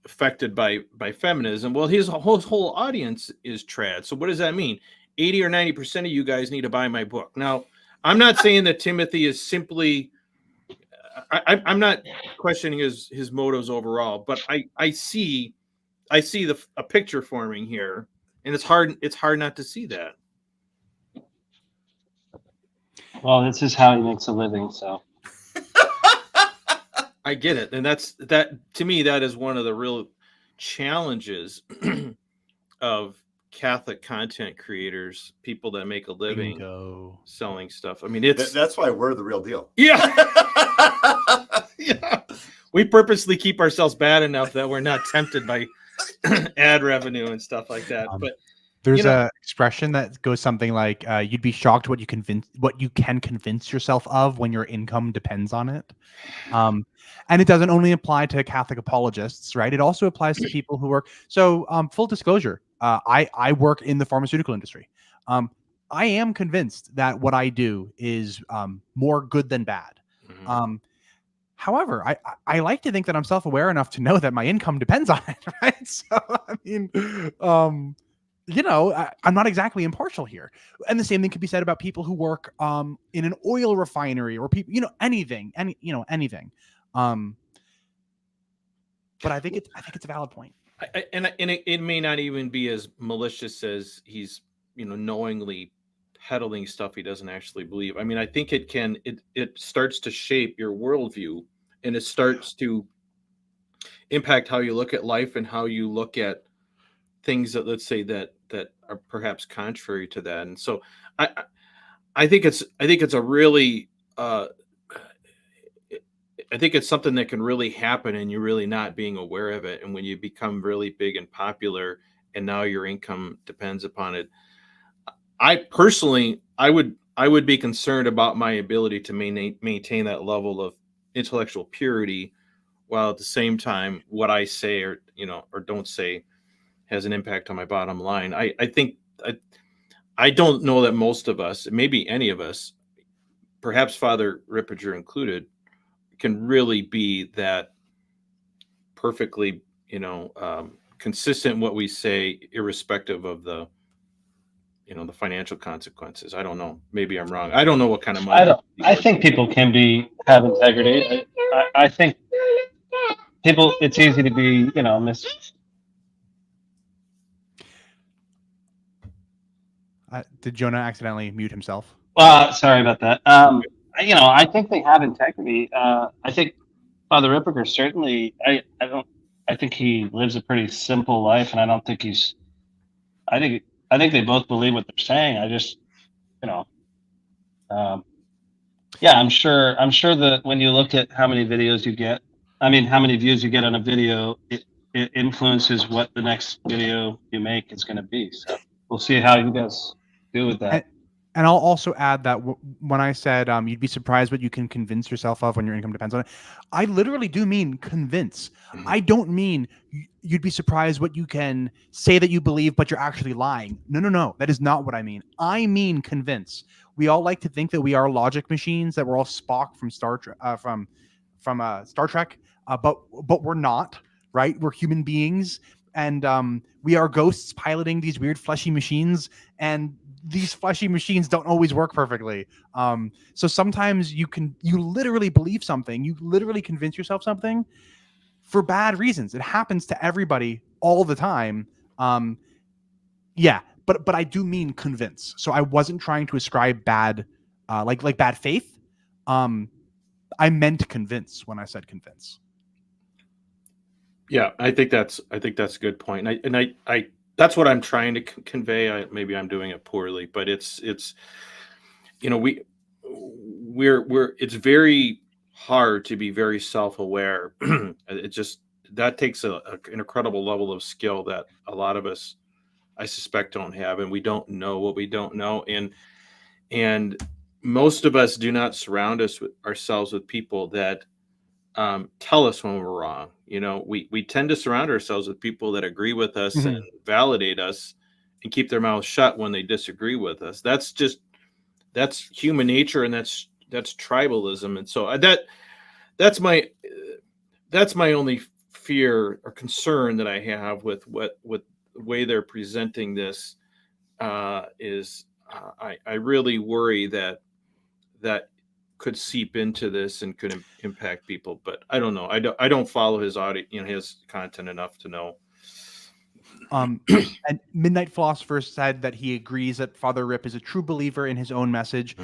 affected by feminism. Well, his whole audience is trad. So what does that mean? 80 or 90% of you guys need to buy my book. Now, I'm not saying that Timothy is simply I'm not questioning his motives overall, but I see a picture forming here, and it's hard not to see that. Well, this is how he makes a living, so I get it, and that to me, that is one of the real challenges of Catholic content creators, people that make a living selling stuff. I mean, that's why we're the real deal. Yeah. Yeah. We purposely keep ourselves bad enough that we're not tempted by ad revenue and stuff like that. But there's a expression that goes something like, "You'd be shocked what you can convince yourself of when your income depends on it." And it doesn't only apply to Catholic apologists, right? It also applies to people who work. So, full disclosure, I work in the pharmaceutical industry. I am convinced that what I do is more good than bad. Mhm. However, I like to think that I'm self-aware enough to know that my income depends on it, right? So, I mean, I'm not exactly impartial here. And the same thing could be said about people who work in an oil refinery or people, anything. But I think it's a valid point. It may not even be as malicious as he's knowingly peddling stuff he doesn't actually believe. I mean, I think it starts to shape your worldview, and it starts to impact how you look at life and how you look at things that, let's say, that are perhaps contrary to that. And so I think it's a really I think it's something that can really happen, and you're really not being aware of it. And when you become really big and popular, and now your income depends upon it, I personally, I would be concerned about my ability to maintain that level of intellectual purity, while at the same time, what I say or don't say has an impact on my bottom line. I think I don't know that most of us, maybe any of us, perhaps Father Ripperger included, can really be that perfectly, consistent in what we say, irrespective of the the financial consequences. I don't know. Maybe I'm wrong. I don't know what kind of money. I think people can have integrity. I think people. It's easy to be, Did Jonah accidentally mute himself? Sorry about that. I think they have integrity. I think Father Ripperger certainly. I think he lives a pretty simple life, and I don't think he's. I think they both believe what they're saying. I just, yeah, I'm sure that when you look at how many videos you get, how many views you get on a video, it influences what the next video you make is going to be. So we'll see how you guys do with that. And I'll also add that when I said you'd be surprised what you can convince yourself of when your income depends on it, I literally do mean convince. Mm-hmm. I don't mean you'd be surprised what you can say that you believe, but you're actually lying. No. That is not what I mean. I mean convince. We all like to think that we are logic machines, that we're all Spock from Star Trek, Star Trek, but we're not, right? We're human beings, and we are ghosts piloting these weird fleshy machines, and these fleshy machines don't always work perfectly. So sometimes you literally believe something, you literally convince yourself something for bad reasons. It happens to everybody all the time. Yeah, but I do mean convince. So I wasn't trying to ascribe bad, like bad faith. I meant convince when I said convince. Yeah, I think that's a good point. And I that's what I'm trying to convey. Maybe I'm doing it poorly, but it's we're it's very hard to be very self-aware. It just that takes an incredible level of skill that a lot of us, I suspect, don't have, and we don't know what we don't know, and most of us do not surround ourselves with people that tell us when we're wrong. We tend to surround ourselves with people that agree with us mm-hmm. and validate us and keep their mouths shut when they disagree with us. That's human nature, and that's tribalism. And so that's my only fear or concern that I have with the way they're presenting this is I really worry that could seep into this and could impact people. But I don't know. I don't follow his audio, his content enough to know. And Midnight Philosopher said that he agrees that Father Rip is a true believer in his own message.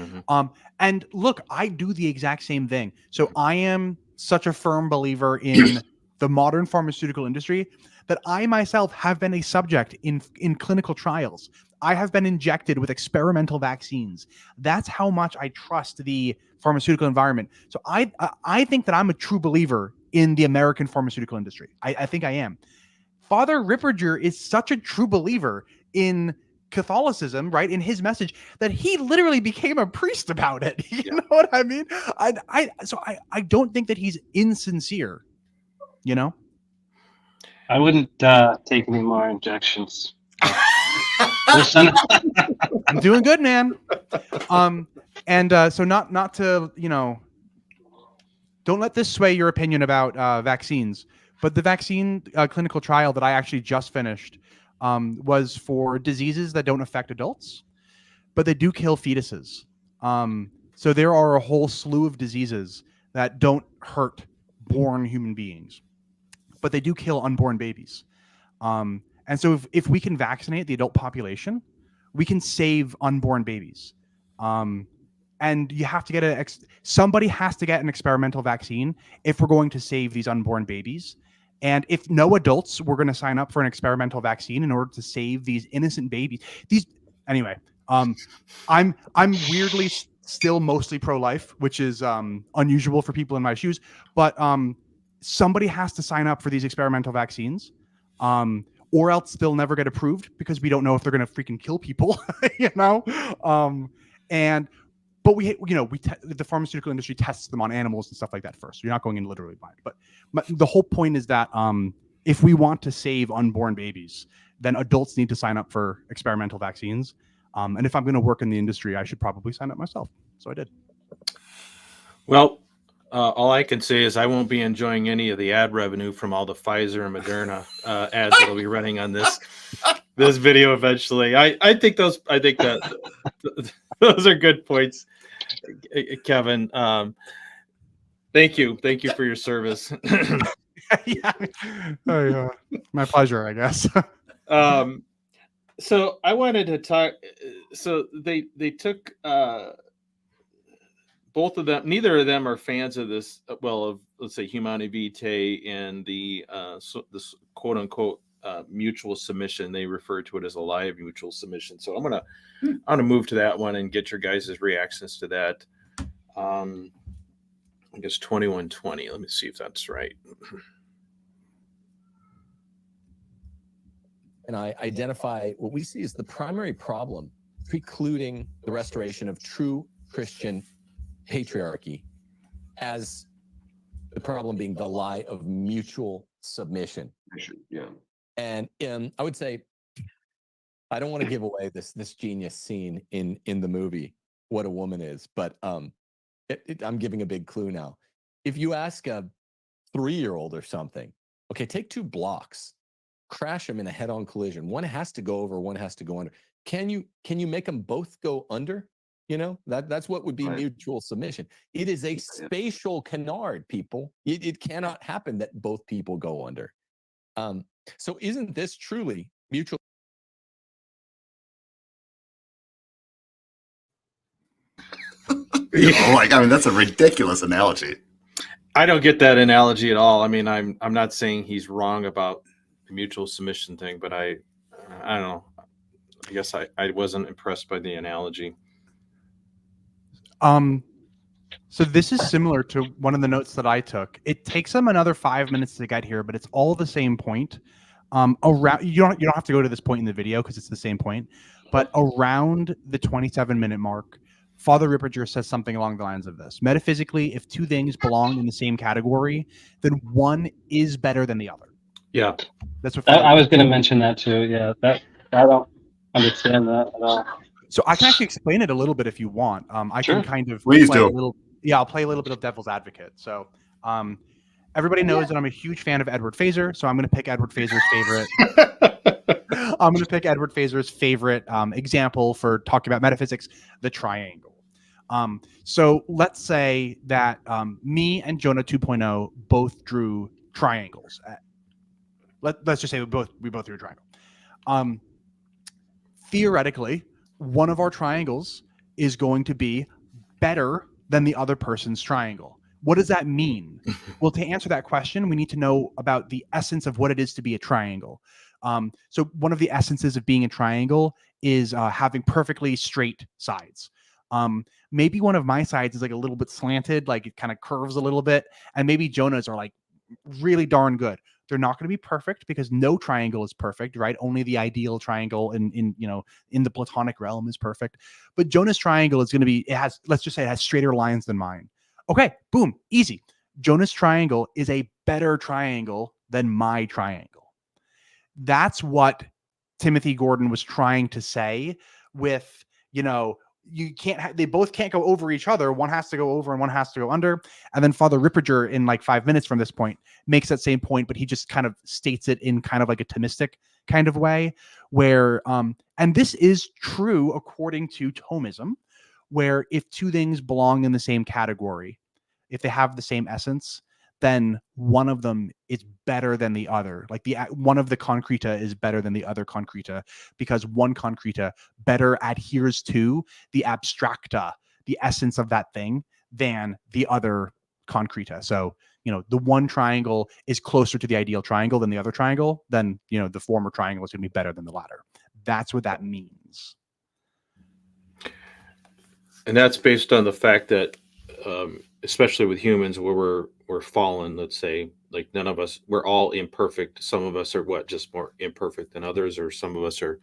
And look, I do the exact same thing. So I am such a firm believer in the modern pharmaceutical industry that I myself have been a subject in clinical trials. I have been injected with experimental vaccines. That's how much I trust the pharmaceutical environment. So I think that I'm a true believer in the American pharmaceutical industry. I think I am. Father Ripperger is such a true believer in Catholicism, right, in his message, that he literally became a priest about it. You know what I mean? I don't think that he's insincere, I wouldn't take any more injections. Listen. I'm doing good, man. So not to, don't let this sway your opinion about vaccines. But the vaccine clinical trial that I actually just finished was for diseases that don't affect adults, but they do kill fetuses. So there are a whole slew of diseases that don't hurt born human beings, but they do kill unborn babies. And so if we can vaccinate the adult population, we can save unborn babies. And you have to get somebody has to get an experimental vaccine if we're going to save these unborn babies. And if no adults were going to sign up for an experimental vaccine in order to save these innocent babies, I'm weirdly still mostly pro-life, which is unusual for people in my shoes. But somebody has to sign up for these experimental vaccines, or else they'll never get approved because we don't know if they're going to freaking kill people, But the pharmaceutical industry tests them on animals and stuff like that first. So you're not going in literally blind. But the whole point is that if we want to save unborn babies, then adults need to sign up for experimental vaccines. And if I'm going to work in the industry, I should probably sign up myself. So I did. Well, all I can say is I won't be enjoying any of the ad revenue from all the Pfizer and Moderna ads that'll be running on this video eventually. I think that those are good points, Kevin. Thank you for your service. My pleasure, I guess. So I wanted to talk. So they took both of them. Neither of them are fans of this. Well, of let's say Humanae Vitae and the this quote unquote mutual submission. They refer to it as a lie of mutual submission. So I'm gonna move to that one and get your guys' reactions to that. I guess 2120. Let me see if that's right. And I identify what we see as the primary problem precluding the restoration of true Christian patriarchy as the problem being the lie of mutual submission. Yeah. And I would say, I don't want to give away this genius scene in the movie, What a Woman Is, but I'm giving a big clue now. If you ask a 3-year-old or something, okay, take 2 blocks, crash them in a head-on collision. One has to go over, one has to go under. Can you make them both go under? That's what would be mutual submission. It is a spatial canard, people. It cannot happen that both people go under. So isn't this truly mutual? That's a ridiculous analogy. I don't get that analogy at all. I mean, I'm not saying he's wrong about the mutual submission thing, but I don't know. I guess I wasn't impressed by the analogy. So this is similar to one of the notes that I took. It takes them another 5 minutes to get here, but it's all the same point. Around you don't have to go to this point in the video because it's the same point, but around the 27-minute mark, Father Ripperger says something along the lines of this: metaphysically, if 2 things belong in the same category, then one is better than the other. Yeah, that's what I was going to mention that too. Yeah, that I don't understand that at all. So I can actually explain it a little bit if you want. I Sure. can kind of Please play do. a little. Yeah, I'll play a little bit of devil's advocate. So everybody knows that I'm a huge fan of Edward Fazer, so I'm going to pick Edward Fazer's favorite. I'm going to pick Edward Fazer's favorite example for talking about metaphysics, the triangle. So let's say that me and Jonah 2.0 both drew triangles. Let's just say we both drew a triangle. Theoretically, one of our triangles is going to be better than the other person's triangle. What does that mean? Well, to answer that question, we need to know about the essence of what it is to be a triangle. So one of the essences of being a triangle is having perfectly straight sides. Maybe one of my sides is like a little bit slanted, like it kind of curves a little bit, and maybe Jonah's are like really darn good. They're not going to be perfect because no triangle is perfect, right? Only the ideal triangle in the Platonic realm is perfect. But Jonah's triangle is going to be, let's just say it has straighter lines than mine. Okay, boom, easy. Jonah's triangle is a better triangle than my triangle. That's what Timothy Gordon was trying to say with, they both can't go over each other. One has to go over and one has to go under. And then Father Ripperger, in like 5 minutes from this point, makes that same point, but he just kind of states it in kind of like a Thomistic kind of way where, and this is true according to Thomism, where if two things belong in the same category, if they have the same essence, then one of them is better than the other. Like one of the concreta is better than the other concreta because one concreta better adheres to the abstracta, the essence of that thing, than the other concreta. So, the one triangle is closer to the ideal triangle than the other triangle, then, the former triangle is going to be better than the latter. That's what that means. And that's based on the fact that, especially with humans where we're fallen, let's say, like none of us, we're all imperfect. Some of us are just more imperfect than others, or some of us are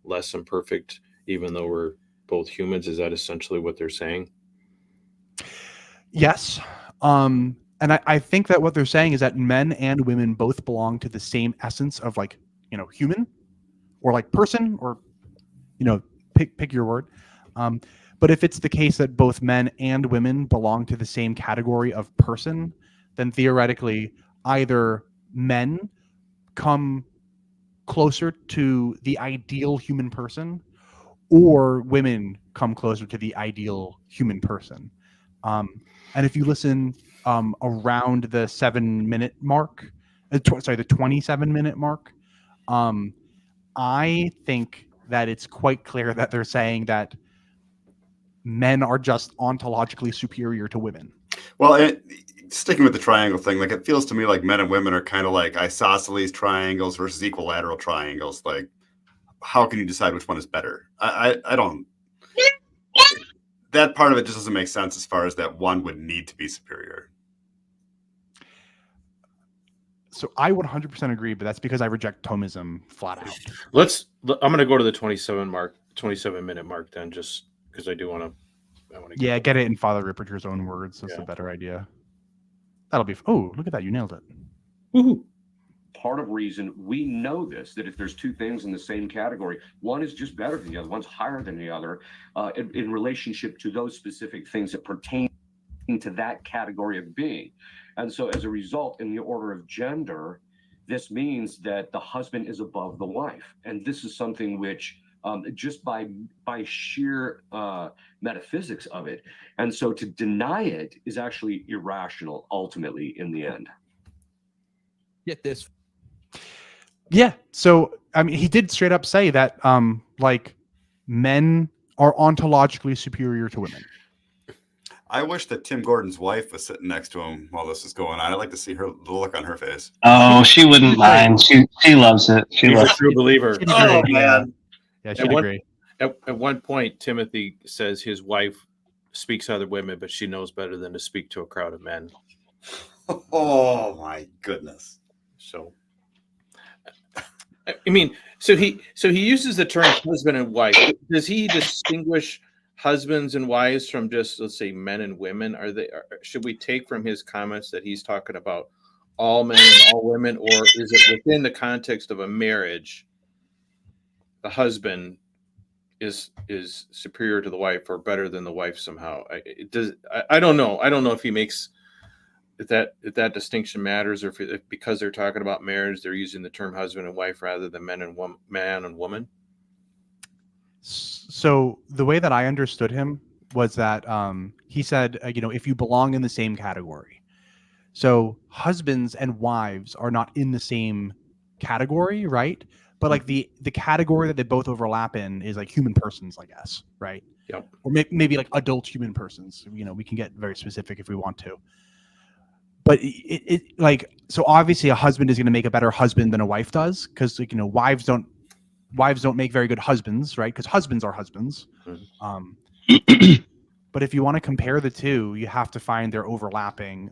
less imperfect, even though we're both humans. Is that essentially what they're saying? Yes. And I think that what they're saying is that men and women both belong to the same essence of like, human or like person or, pick your word. But if it's the case that both men and women belong to the same category of person, then theoretically either men come closer to the ideal human person or women come closer to the ideal human person. And if you listen around the 7-minute mark, the 27-minute mark, I think that it's quite clear that they're saying that men are just ontologically superior to women. Well, sticking with the triangle thing, like it feels to me like men and women are kind of like isosceles triangles versus equilateral triangles. Like, how can you decide which one is better? I don't. That part of it just doesn't make sense as far as that one would need to be superior. So I would 100% agree, but that's because I reject Thomism flat out. I'm going to go to the 27-minute mark then, just because I do want to. Yeah, get it in Father Ripperger's own words. That's a better idea. That'll be. Oh, look at that! You nailed it. Woohoo! Part of reason we know this, that if there's two things in the same category, one is just better than the other, one's higher than the other, in relationship to those specific things that pertain to that category of being. And so as a result, in the order of gender, this means that the husband is above the wife. And this is something which just by sheer metaphysics of it. And so to deny it is actually irrational, ultimately, in the end. Get this. Yeah. So, I mean, he did straight up say that, like, men are ontologically superior to women. I wish that Tim Gordon's wife was sitting next to him while this is going on. I'd like to see the look on her face. Oh, she wouldn't mind. She loves it. She's a true believer. Oh, man. Yeah, she'd agree. At one point, Timothy says his wife speaks to other women, but she knows better than to speak to a crowd of men. Oh, my goodness. So, I mean, so he uses the term husband and wife. Does he distinguish husbands and wives from just, let's say, men and women? Should we take from his comments that he's talking about all men and all women, or is it within the context of a marriage, the husband is superior to the wife or better than the wife somehow? I don't know. I don't know if he makes if that distinction matters, or if because they're talking about marriage, they're using the term husband and wife rather than man and woman. So the way that I understood him was that he said, if you belong in the same category, so husbands and wives are not in the same category, right? But like the category that they both overlap in is like human persons, I guess, right? Yep. Or maybe like adult human persons. We can get very specific if we want to. But it like, so obviously a husband is going to make a better husband than a wife does, because wives don't make very good husbands, right? Because husbands are husbands. Mm-hmm. But if you want to compare the two, you have to find their overlapping,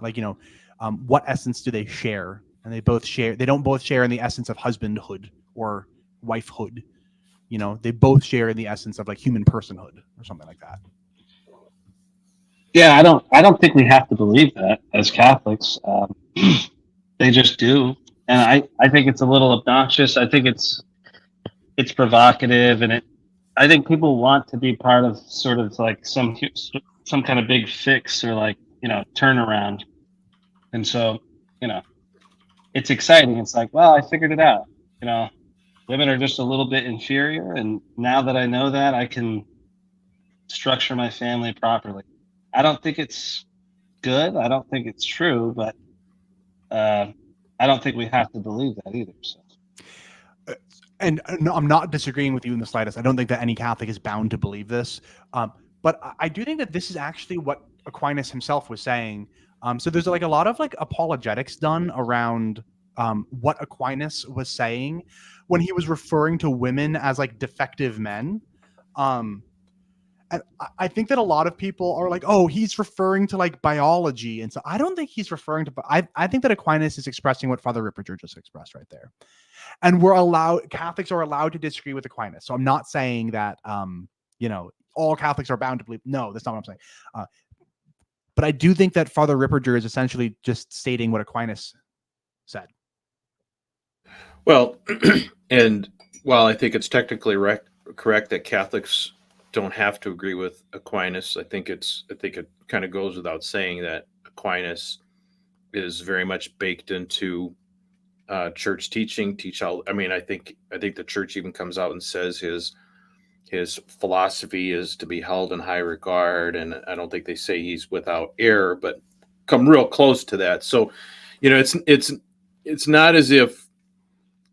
what essence do they share? And they don't both share in the essence of husbandhood or wifehood. They both share in the essence of like human personhood or something like that. Yeah, I don't think we have to believe that as Catholics. They just do. And I think it's a little obnoxious. I think it's provocative, and I think people want to be part of sort of like some kind of big fix or like, turnaround. And so, it's exciting. It's like, well, I figured it out. Women are just a little bit inferior. And now that I know that, I can structure my family properly. I don't think it's good. I don't think it's true, but I don't think we have to believe that either. So. And no, I'm not disagreeing with you in the slightest. I don't think that any Catholic is bound to believe this. But I do think that this is actually what Aquinas himself was saying. So there's like a lot of like apologetics done around what Aquinas was saying when he was referring to women as like defective men. And I think that a lot of people are like, oh, he's referring to like biology. And so I don't think he's referring to, I think that Aquinas is expressing what Father Ripperger just expressed right there. And Catholics are allowed to disagree with Aquinas. So I'm not saying that, all Catholics are bound to believe. No, that's not what I'm saying. But I do think that Father Ripperger is essentially just stating what Aquinas said. Well, and while I think it's technically correct that Catholics don't have to agree with Aquinas, I think it kind of goes without saying that Aquinas is very much baked into church teaching. I think the church even comes out and says his philosophy is to be held in high regard, and I don't think they say he's without error, but come real close to that. So, it's not as if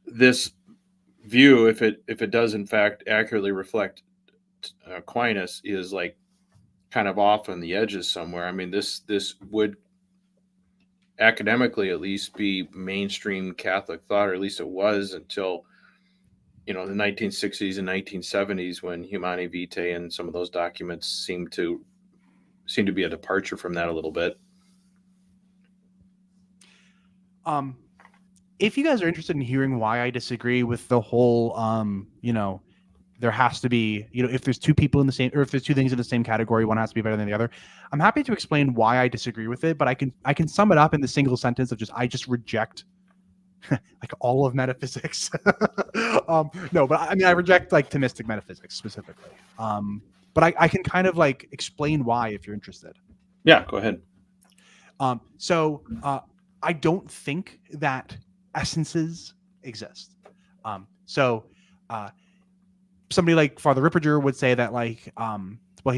this view, if it does in fact accurately reflect Aquinas, is like kind of off on the edges somewhere. I mean, this would academically at least be mainstream Catholic thought, or at least it was until the 1960s and 1970s, when Humani Vitae and some of those documents seem to be a departure from that a little bit. If you guys are interested in hearing why I disagree with the whole, there has to be, if there's two people in the same, or if there's two things in the same category, one has to be better than the other. I'm happy to explain why I disagree with it, but I can sum it up in the single sentence of I just reject like all of metaphysics. No, but I mean, I reject like Thomistic metaphysics specifically. But I can kind of like explain why if you're interested. Yeah, go ahead. So I don't think that essences exist. Somebody like Father Ripperger would say that like what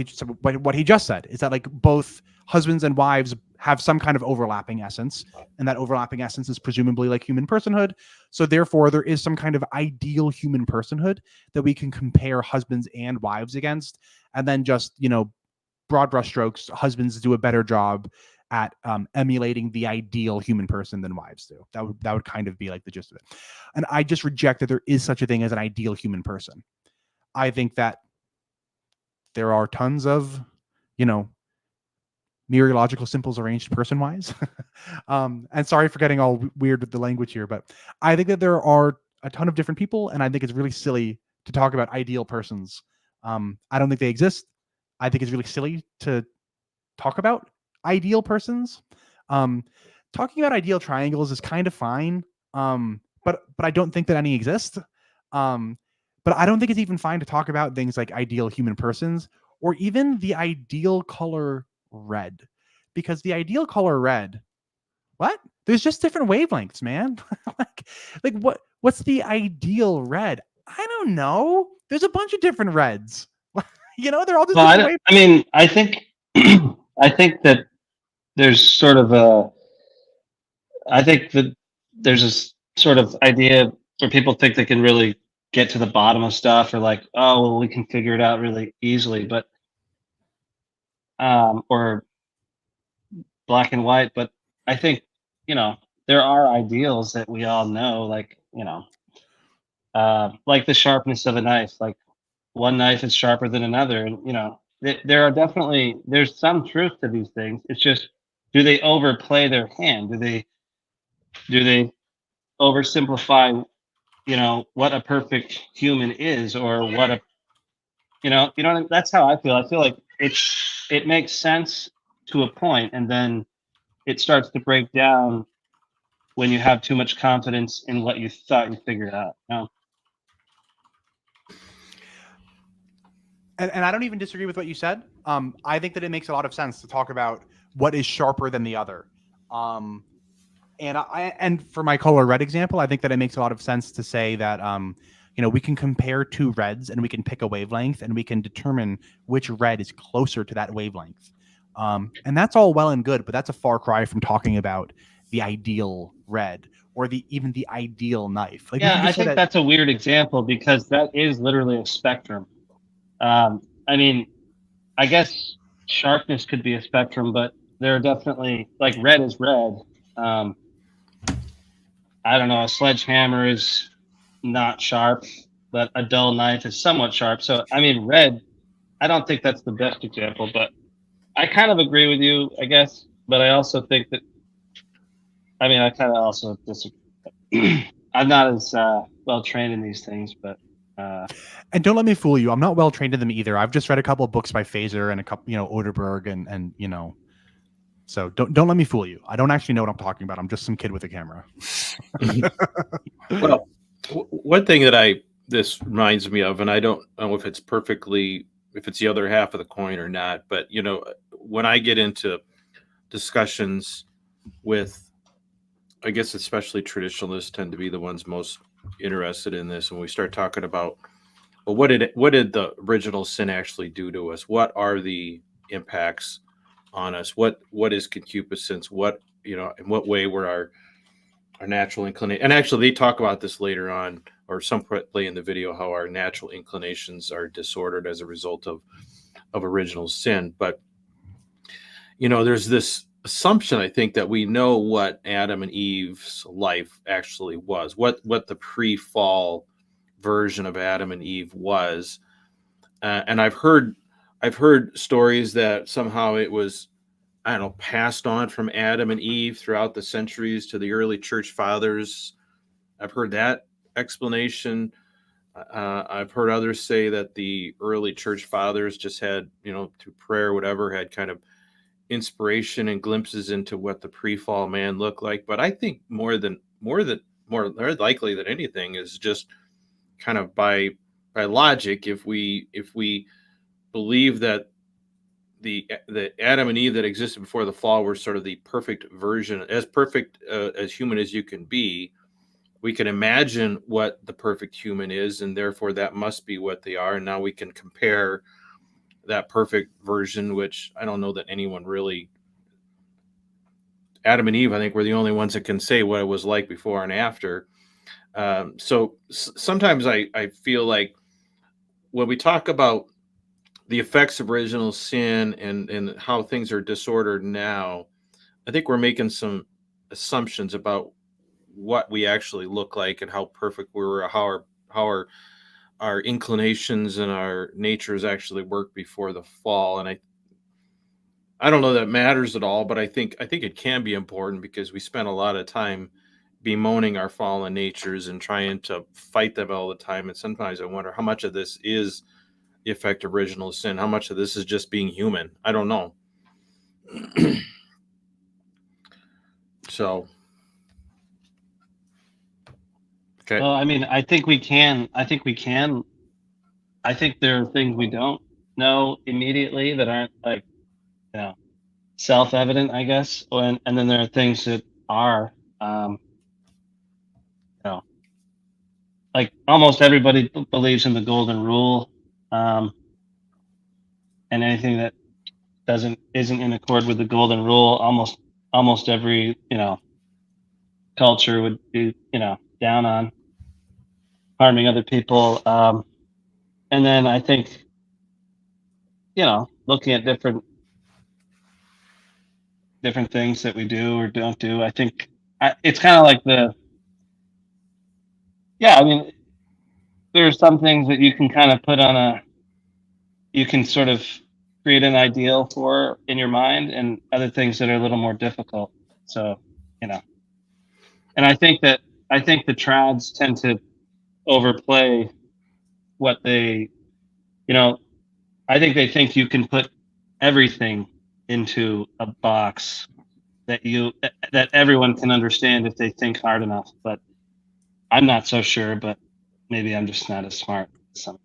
he just said is that like both husbands and wives have some kind of overlapping essence, and that overlapping essence is presumably like human personhood. So therefore there is some kind of ideal human personhood that we can compare husbands and wives against, and then just broad brushstrokes, husbands do a better job at emulating the ideal human person than wives do. That would kind of be like the gist of it. And I just reject that there is such a thing as an ideal human person. I think that there are tons of, mereological simples arranged person-wise. And sorry for getting all weird with the language here, but I think that there are a ton of different people, and I think it's really silly to talk about ideal persons. I don't think they exist. I think it's really silly to talk about ideal persons. Talking about ideal triangles is kind of fine, but I don't think that any exist. But I don't think it's even fine to talk about things like ideal human persons or even the ideal color red, because the ideal color red, what? There's just different wavelengths, man. like what's the ideal red? I don't know. There's a bunch of different reds. They're all just Well, different ways. I mean, I think I think that there's sort of I think that there's this sort of idea where people think they can really get to the bottom of stuff, or like, oh, well, we can figure it out really easily, but or black and white. But I think, there are ideals that we all know, like, like the sharpness of a knife. Like one knife is sharper than another, and there are there's some truth to these things. It's just, do they overplay their hand? Do they oversimplify, what a perfect human is, or what a, what I mean? That's how I feel. I feel like it makes sense to a point, and then it starts to break down when you have too much confidence in what you thought you figured out. And I don't even disagree with what you said. I think that it makes a lot of sense to talk about what is sharper than the other. And for my color red example, I think that it makes a lot of sense to say that we can compare two reds and we can pick a wavelength and we can determine which red is closer to that wavelength. And that's all well and good, but that's a far cry from talking about the ideal red or even the ideal knife. Like, yeah, I think that's a weird example, because that is literally a spectrum. I mean, I guess sharpness could be a spectrum, but there are definitely, like, red is red. I don't know, a sledgehammer is not sharp, but a dull knife is somewhat sharp. So, I mean, red, I don't think that's the best example, but I kind of agree with you, I guess. But I also think that, I kind of also disagree. I'm not as well trained in these things, but. And don't let me fool you. I'm not well trained in them either. I've just read a couple of books by Phaser and a couple, Oderberg, and so don't let me fool you. I don't actually know what I'm talking about. I'm just some kid with a camera. Well, one thing that this reminds me of, and I don't know if it's the other half of the coin or not, but when I get into discussions with, I guess especially traditionalists tend to be the ones most interested in this, and we start talking about, well, what did the original sin actually do to us? What are the impacts on us? What is concupiscence? What, in what way were our natural inclination? And actually, they talk about this later on, or some play in the video, how our natural inclinations are disordered as a result of original sin. But there's this assumption, I think, that we know what Adam and Eve's life actually was, what the pre-fall version of Adam and Eve was, and I've heard stories that somehow it was, I don't know, passed on from Adam and Eve throughout the centuries to the early church fathers. I've heard that explanation. I've heard others say that the early church fathers just had, through prayer or whatever, had kind of inspiration and glimpses into what the pre-fall man looked like. But I think more likely than anything is just kind of by logic. If we believe that the Adam and Eve that existed before the fall were sort of the perfect version, as perfect as human as you can be, we can imagine what the perfect human is, and therefore that must be what they are. And now we can compare that perfect version, which I don't know that anyone really, Adam and Eve, I think, were the only ones that can say what it was like before and after. So sometimes I feel like when we talk about the effects of original sin and how things are disordered now, I think we're making some assumptions about what we actually look like and how perfect we were, how our inclinations and our natures actually work before the fall. And I don't know that it matters at all, but I think it can be important, because we spend a lot of time bemoaning our fallen natures and trying to fight them all the time. And sometimes I wonder how much of this is the effect of original sin, how much of this is just being human. I don't know. So, okay. Well, I think we can. I think there are things we don't know immediately that aren't, like, self-evident, I guess. And then there are things that are, like almost everybody believes in the golden rule. and anything that isn't in accord with the golden rule, almost every culture would be down on harming other people. And then I think looking at different things that we do or don't do, I think it's kind of like I mean, there are some things that you can kind of put on you can sort of create an ideal for in your mind, and other things that are a little more difficult. So, and I think the trads tend to overplay what they, I think they think you can put everything into a box that everyone can understand if they think hard enough. But I'm not so sure, but maybe I'm just not as smart as some.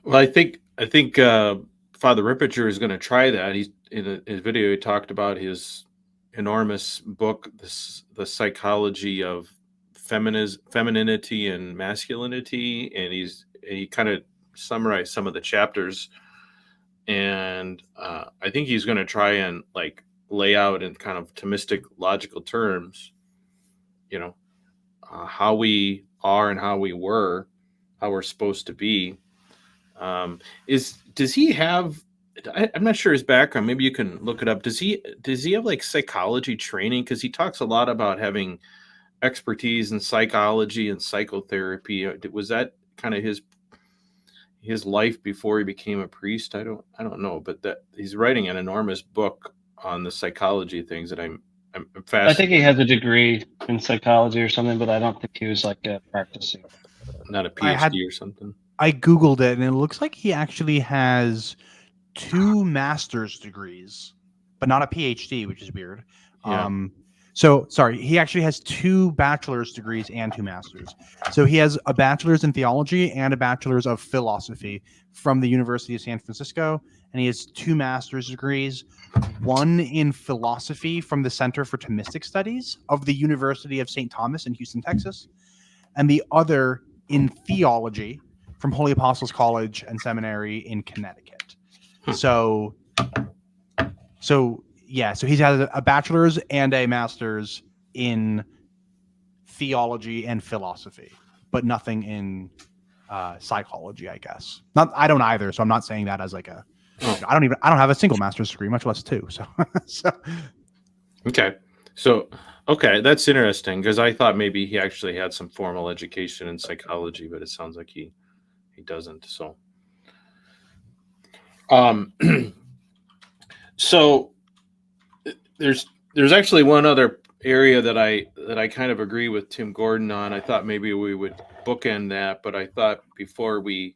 Well, I think Father Ripperger is going to try that. He's in his video. He talked about his enormous book, the psychology of femininity and masculinity, and he kind of summarized some of the chapters. And I think he's going to try and like lay out in kind of Thomistic logical terms, how we are and how we were, how we're supposed to be. Does he have? I'm not sure his background. Maybe you can look it up. Does he have like psychology training? Because he talks a lot about having expertise in psychology and psychotherapy. Was that kind of his life before he became a priest? I don't know, but that he's writing an enormous book on the psychology of things that I'm fascinated. I think he has a degree in psychology or something, but I don't think he was like practicing. Not a PhD or something. I Googled it, and it looks like he actually has 2 master's degrees, but not a PhD, which is weird. Yeah. So sorry, he actually has 2 bachelor's degrees and 2 masters. So he has a bachelor's in theology and a bachelor's of philosophy from the University of San Francisco, and he has 2 master's degrees, one in philosophy from the Center for Thomistic Studies of the University of St. Thomas in Houston, Texas, and the other in theology from Holy Apostles College and Seminary in Connecticut. So he has a bachelor's and a master's in theology and philosophy, but nothing in psychology, I guess. I don't either, so I'm not saying that as like a. I don't have a single master's degree, much less 2. So. Okay, that's interesting, because I thought maybe he actually had some formal education in psychology, but it sounds like he doesn't. So, so there's actually one other area that I kind of agree with Tim Gordon on. I thought maybe we would bookend that, but I thought before we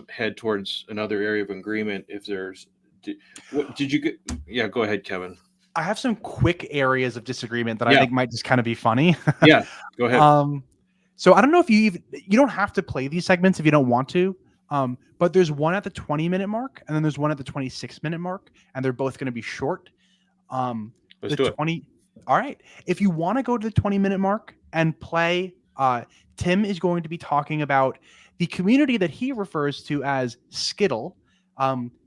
head towards another area of agreement, if there's, did you get? Yeah, go ahead, Kevin. I have some quick areas of disagreement that I think might just kind of be funny. Yeah, go ahead. So I don't know if you don't have to play these segments if you don't want to. But there's one at the 20-minute mark, and then there's one at the 26-minute mark, and they're both going to be short. Let's do it. All right. If you want to go to the 20-minute mark and play, Tim is going to be talking about the community that he refers to as Skittle.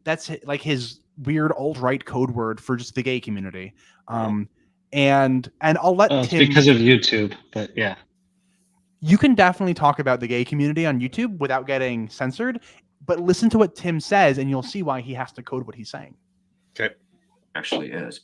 That's like his weird alt-right code word for just the gay community. And I'll let Tim, because of YouTube, but yeah. You can definitely talk about the gay community on YouTube without getting censored, but listen to what Tim says and you'll see why he has to code what he's saying. Okay. Actually is.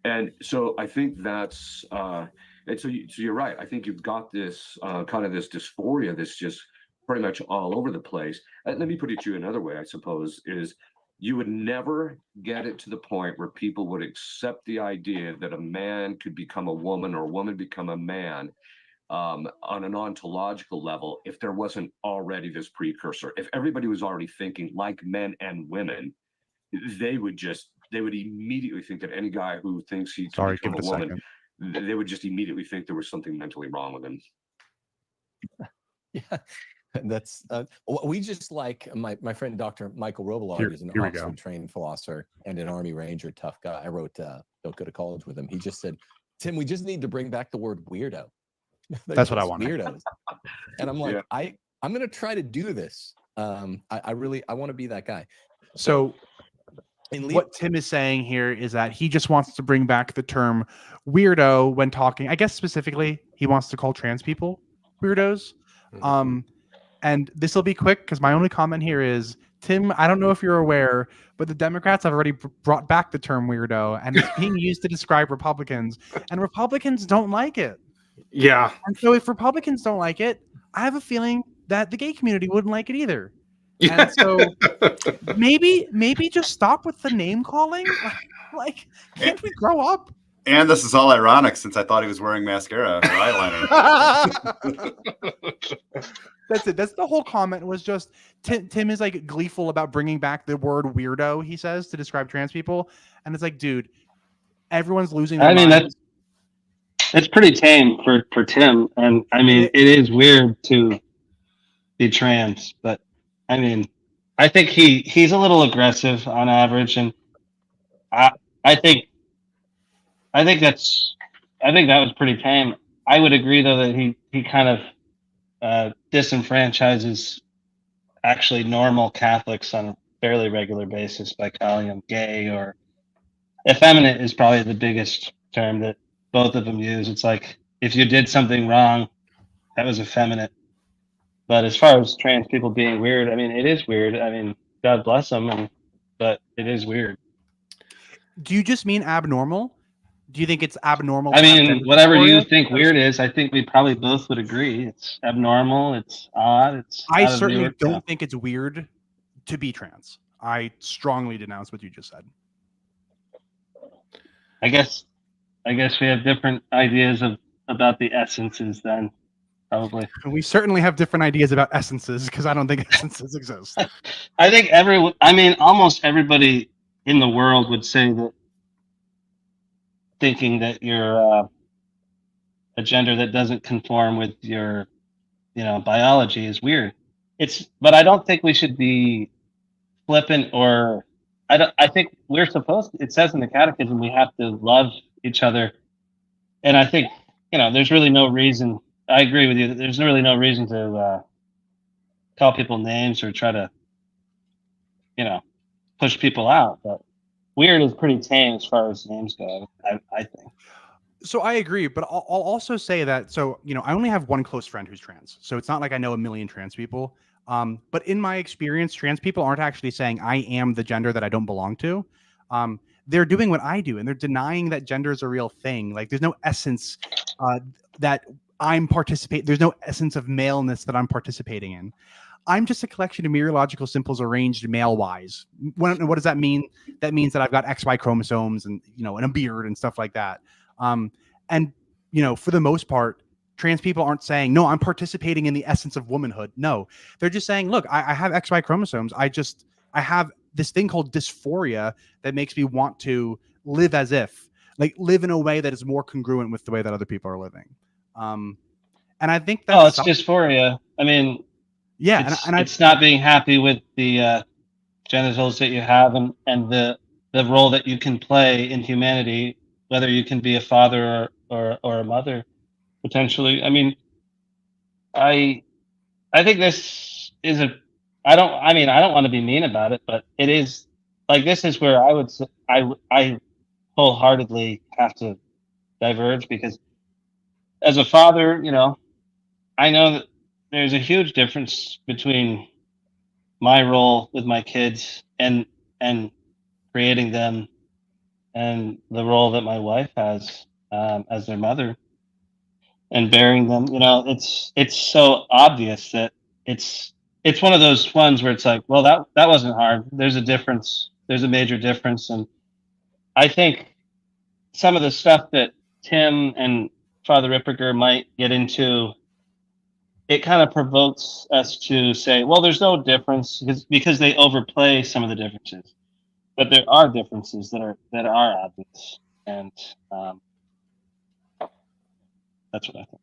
And so I think that's and so you're right. I think you've got this kind of this dysphoria that's just pretty much all over the place. And let me put it to you another way, I suppose, is you would never get it to the point where people would accept the idea that a man could become a woman or a woman become a man on an ontological level if there wasn't already this precursor. If everybody was already thinking like men and women, they would immediately think that any guy who thinks he can become a woman, they would just immediately think there was something mentally wrong with him. Yeah. That's we just like my friend Dr. Michael Robillard is an Oxford-trained philosopher and an Army Ranger, tough guy. I wrote Don't Go to College with him. He just said, Tim, we just need to bring back the word weirdo. That's what I want. Weirdos. And I'm like, I'm going to try to do this I want to be that guy. So what Tim is saying here is that he just wants to bring back the term weirdo when talking. I guess specifically, he wants to call trans people weirdos. And this will be quick because my only comment here is, Tim, I don't know if you're aware, but the Democrats have already brought back the term weirdo, and it's being used to describe Republicans, and Republicans don't like it. Yeah. And so if Republicans don't like it, I have a feeling that the gay community wouldn't like it either. And so maybe just stop with the name calling. Like, can't we grow up? And this is all ironic since I thought he was wearing mascara or eyeliner. That's it. That's the whole comment. Was just Tim is like gleeful about bringing back the word weirdo, he says, to describe trans people. And it's like, dude, everyone's losing their minds. That's pretty tame for Tim. And I mean, it is weird to be trans, but I mean, I think he's a little aggressive on average, and I think that was pretty tame. I would agree though that he kind of disenfranchises actually normal Catholics on a fairly regular basis by calling them gay, or effeminate is probably the biggest term that both of them use. It's like, if you did something wrong, that was effeminate. But as far as trans people being weird, I mean, it is weird. I mean, God bless them, but it is weird. Do you just mean abnormal? Do you think it's abnormal? I mean, whatever you think weird is, I think we probably both would agree. It's abnormal. It's odd. I certainly don't think it's weird to be trans. I strongly denounce what you just said. I guess we have different ideas about the essences then. Probably. We certainly have different ideas about essences, because I don't think essences exist. I think almost everybody in the world would say that thinking that you're a gender that doesn't conform with your, biology is weird. But I don't think we should be flippant, or I think we're supposed to, it says in the catechism, we have to love each other. And I think, there's really no reason. I agree with you that there's really no reason to call people names or try to, push people out. But weird is pretty tame as far as names go, I think. So I agree, but I'll also say that, I only have one close friend who's trans. So it's not like I know a million trans people. But in my experience, trans people aren't actually saying I am the gender that I don't belong to. They're doing what I do, and they're denying that gender is a real thing. Like, there's no essence that I'm there's no essence of maleness that I'm participating in. I'm just a collection of mereological symbols arranged male-wise. What does that mean? That means that I've got XY chromosomes and, and a beard and stuff like that. And for the most part, trans people aren't saying, no, I'm participating in the essence of womanhood. No, they're just saying, look, I have XY chromosomes. I have this thing called dysphoria that makes me want to live live in a way that is more congruent with the way that other people are living. And I think that's it's dysphoria. I mean, yeah, it's not being happy with the genitals that you have and the role that you can play in humanity, whether you can be a father or a mother, potentially. I mean, I think this is I don't want to be mean about it, but it is like, this is where I would say I wholeheartedly have to diverge, because as a father, I know that there's a huge difference between my role with my kids and creating them, and the role that my wife has as their mother and bearing them. It's so obvious that it's one of those ones where it's like, well, that wasn't hard. There's a difference. There's a major difference. And I think some of the stuff that Tim and Father Ripperger might get into, it kind of provokes us to say, well, there's no difference, because they overplay some of the differences. But there are differences that are obvious, and that's what I think.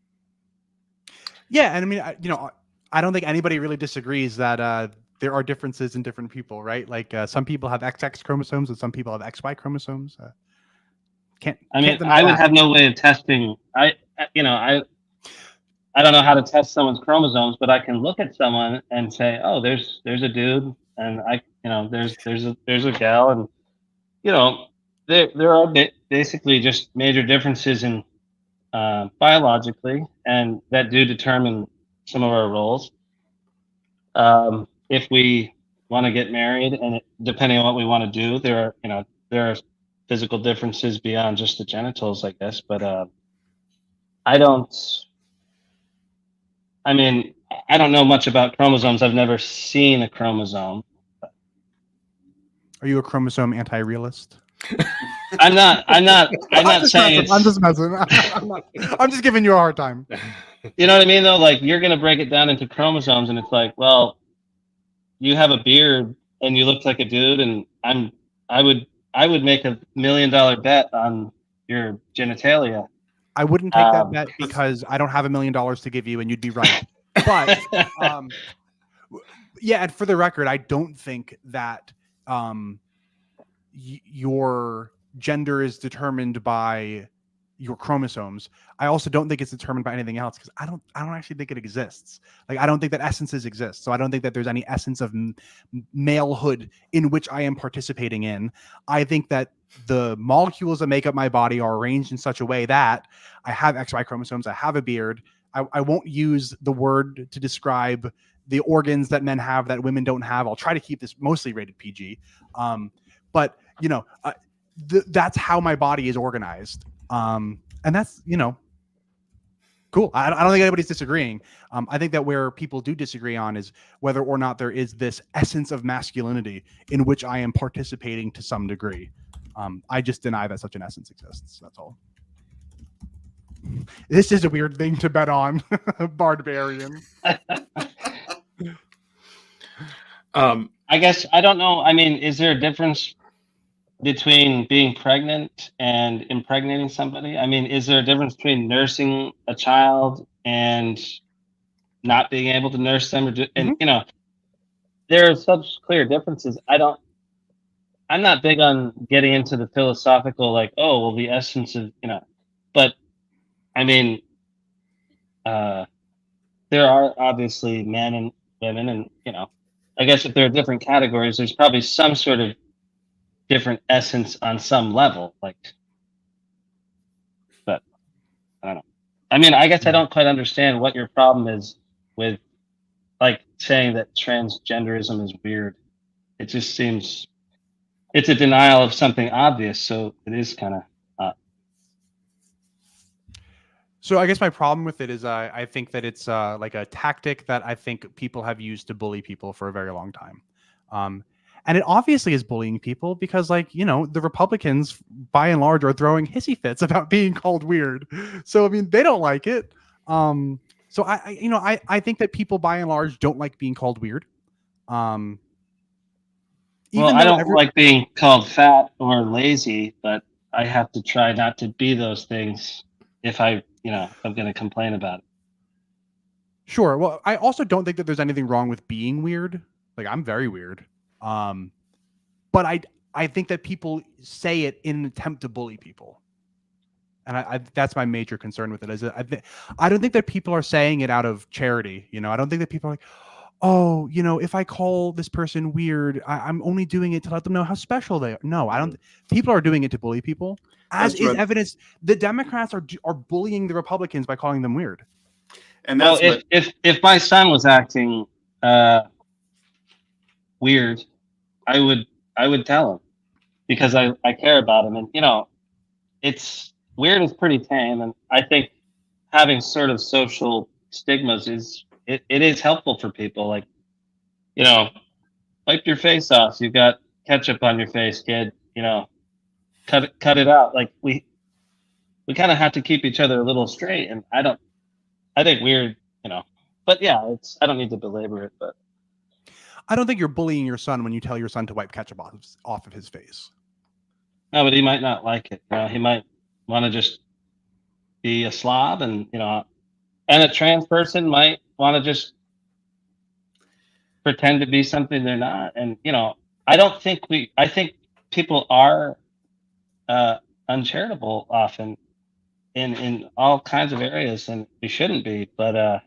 Yeah, and I mean, I don't think anybody really disagrees that there are differences in different people, right? Like, some people have XX chromosomes and some people have XY chromosomes. I would have no way of testing. I don't know how to test someone's chromosomes, but I can look at someone and say, oh, there's a dude, and there's a gal, and there are basically just major differences in biologically, and that do determine some of our roles. If we want to get married, and depending on what we want to do, there are physical differences beyond just the genitals, I guess. But I don't know much about chromosomes. I've never seen a chromosome. Are you a chromosome anti-realist? I'm not saying I'm just messing. I'm just giving you a hard time. You know what I mean, though? Like, you're gonna break it down into chromosomes, and it's like, well, you have a beard and you look like a dude, and I would make $1 million bet on your genitalia. I wouldn't take that bet because I don't have $1 million to give you, and you'd be right. But yeah, and for the record, I don't think that your gender is determined by your chromosomes. I also don't think it's determined by anything else because I don't actually think it exists. Like, I don't think that essences exist. So I don't think that there's any essence of malehood in which I am participating in. I think that the molecules that make up my body are arranged in such a way that I have XY chromosomes, I have a beard. I won't use the word to describe the organs that men have that women don't have. I'll try to keep this mostly rated PG. But that's how my body is organized. And that's, cool. I don't think anybody's disagreeing. I think that where people do disagree on is whether or not there is this essence of masculinity in which I am participating to some degree. I just deny that such an essence exists. That's all. This is a weird thing to bet on, Barbarian. I guess, I don't know. I mean, is there a difference between being pregnant and impregnating somebody? I mean, is there a difference between nursing a child and not being able to nurse them? There are such clear differences. I'm not big on getting into the philosophical, like, oh, well, the essence of, but I mean, there are obviously men and women, and, I guess if there are different categories, there's probably some sort of different essence on some level, but I don't know. I mean, I guess I don't quite understand what your problem is with, like, saying that transgenderism is weird. It just seems it's a denial of something obvious, so it is kind of So I guess my problem with it is I think that it's like a tactic that I think people have used to bully people for a very long time. And it obviously is bullying people because, like, the Republicans, by and large, are throwing hissy fits about being called weird. So, I mean, they don't like it. So I think that people, by and large, don't like being called weird. I don't like being called fat or lazy, but I have to try not to be those things if I'm going to complain about it. Sure. Well, I also don't think that there's anything wrong with being weird. Like, I'm very weird. But I think that people say it in an attempt to bully people. And that's my major concern with it. I don't think that people are saying it out of charity. I don't think that people are like, oh, if I call this person weird, I'm only doing it to let them know how special they are. No, I don't. People are doing it to bully people. As is evidence, the Democrats are bullying the Republicans by calling them weird. And that's if my son was acting weird, I would tell him because I care about him, and it's weird is pretty tame, and I think having sort of social stigmas it is helpful for people. Like, wipe your face off. You've got ketchup on your face, kid. Cut it out. Like, we kind of have to keep each other a little straight, and I think weird, but yeah, I don't need to belabor it, but I don't think you're bullying your son when you tell your son to wipe ketchup off of his face. No, but he might not like it. He might want to just be a slob, and and a trans person might want to just pretend to be something they're not. And I think people are uncharitable often, in all kinds of areas, and we shouldn't be. But I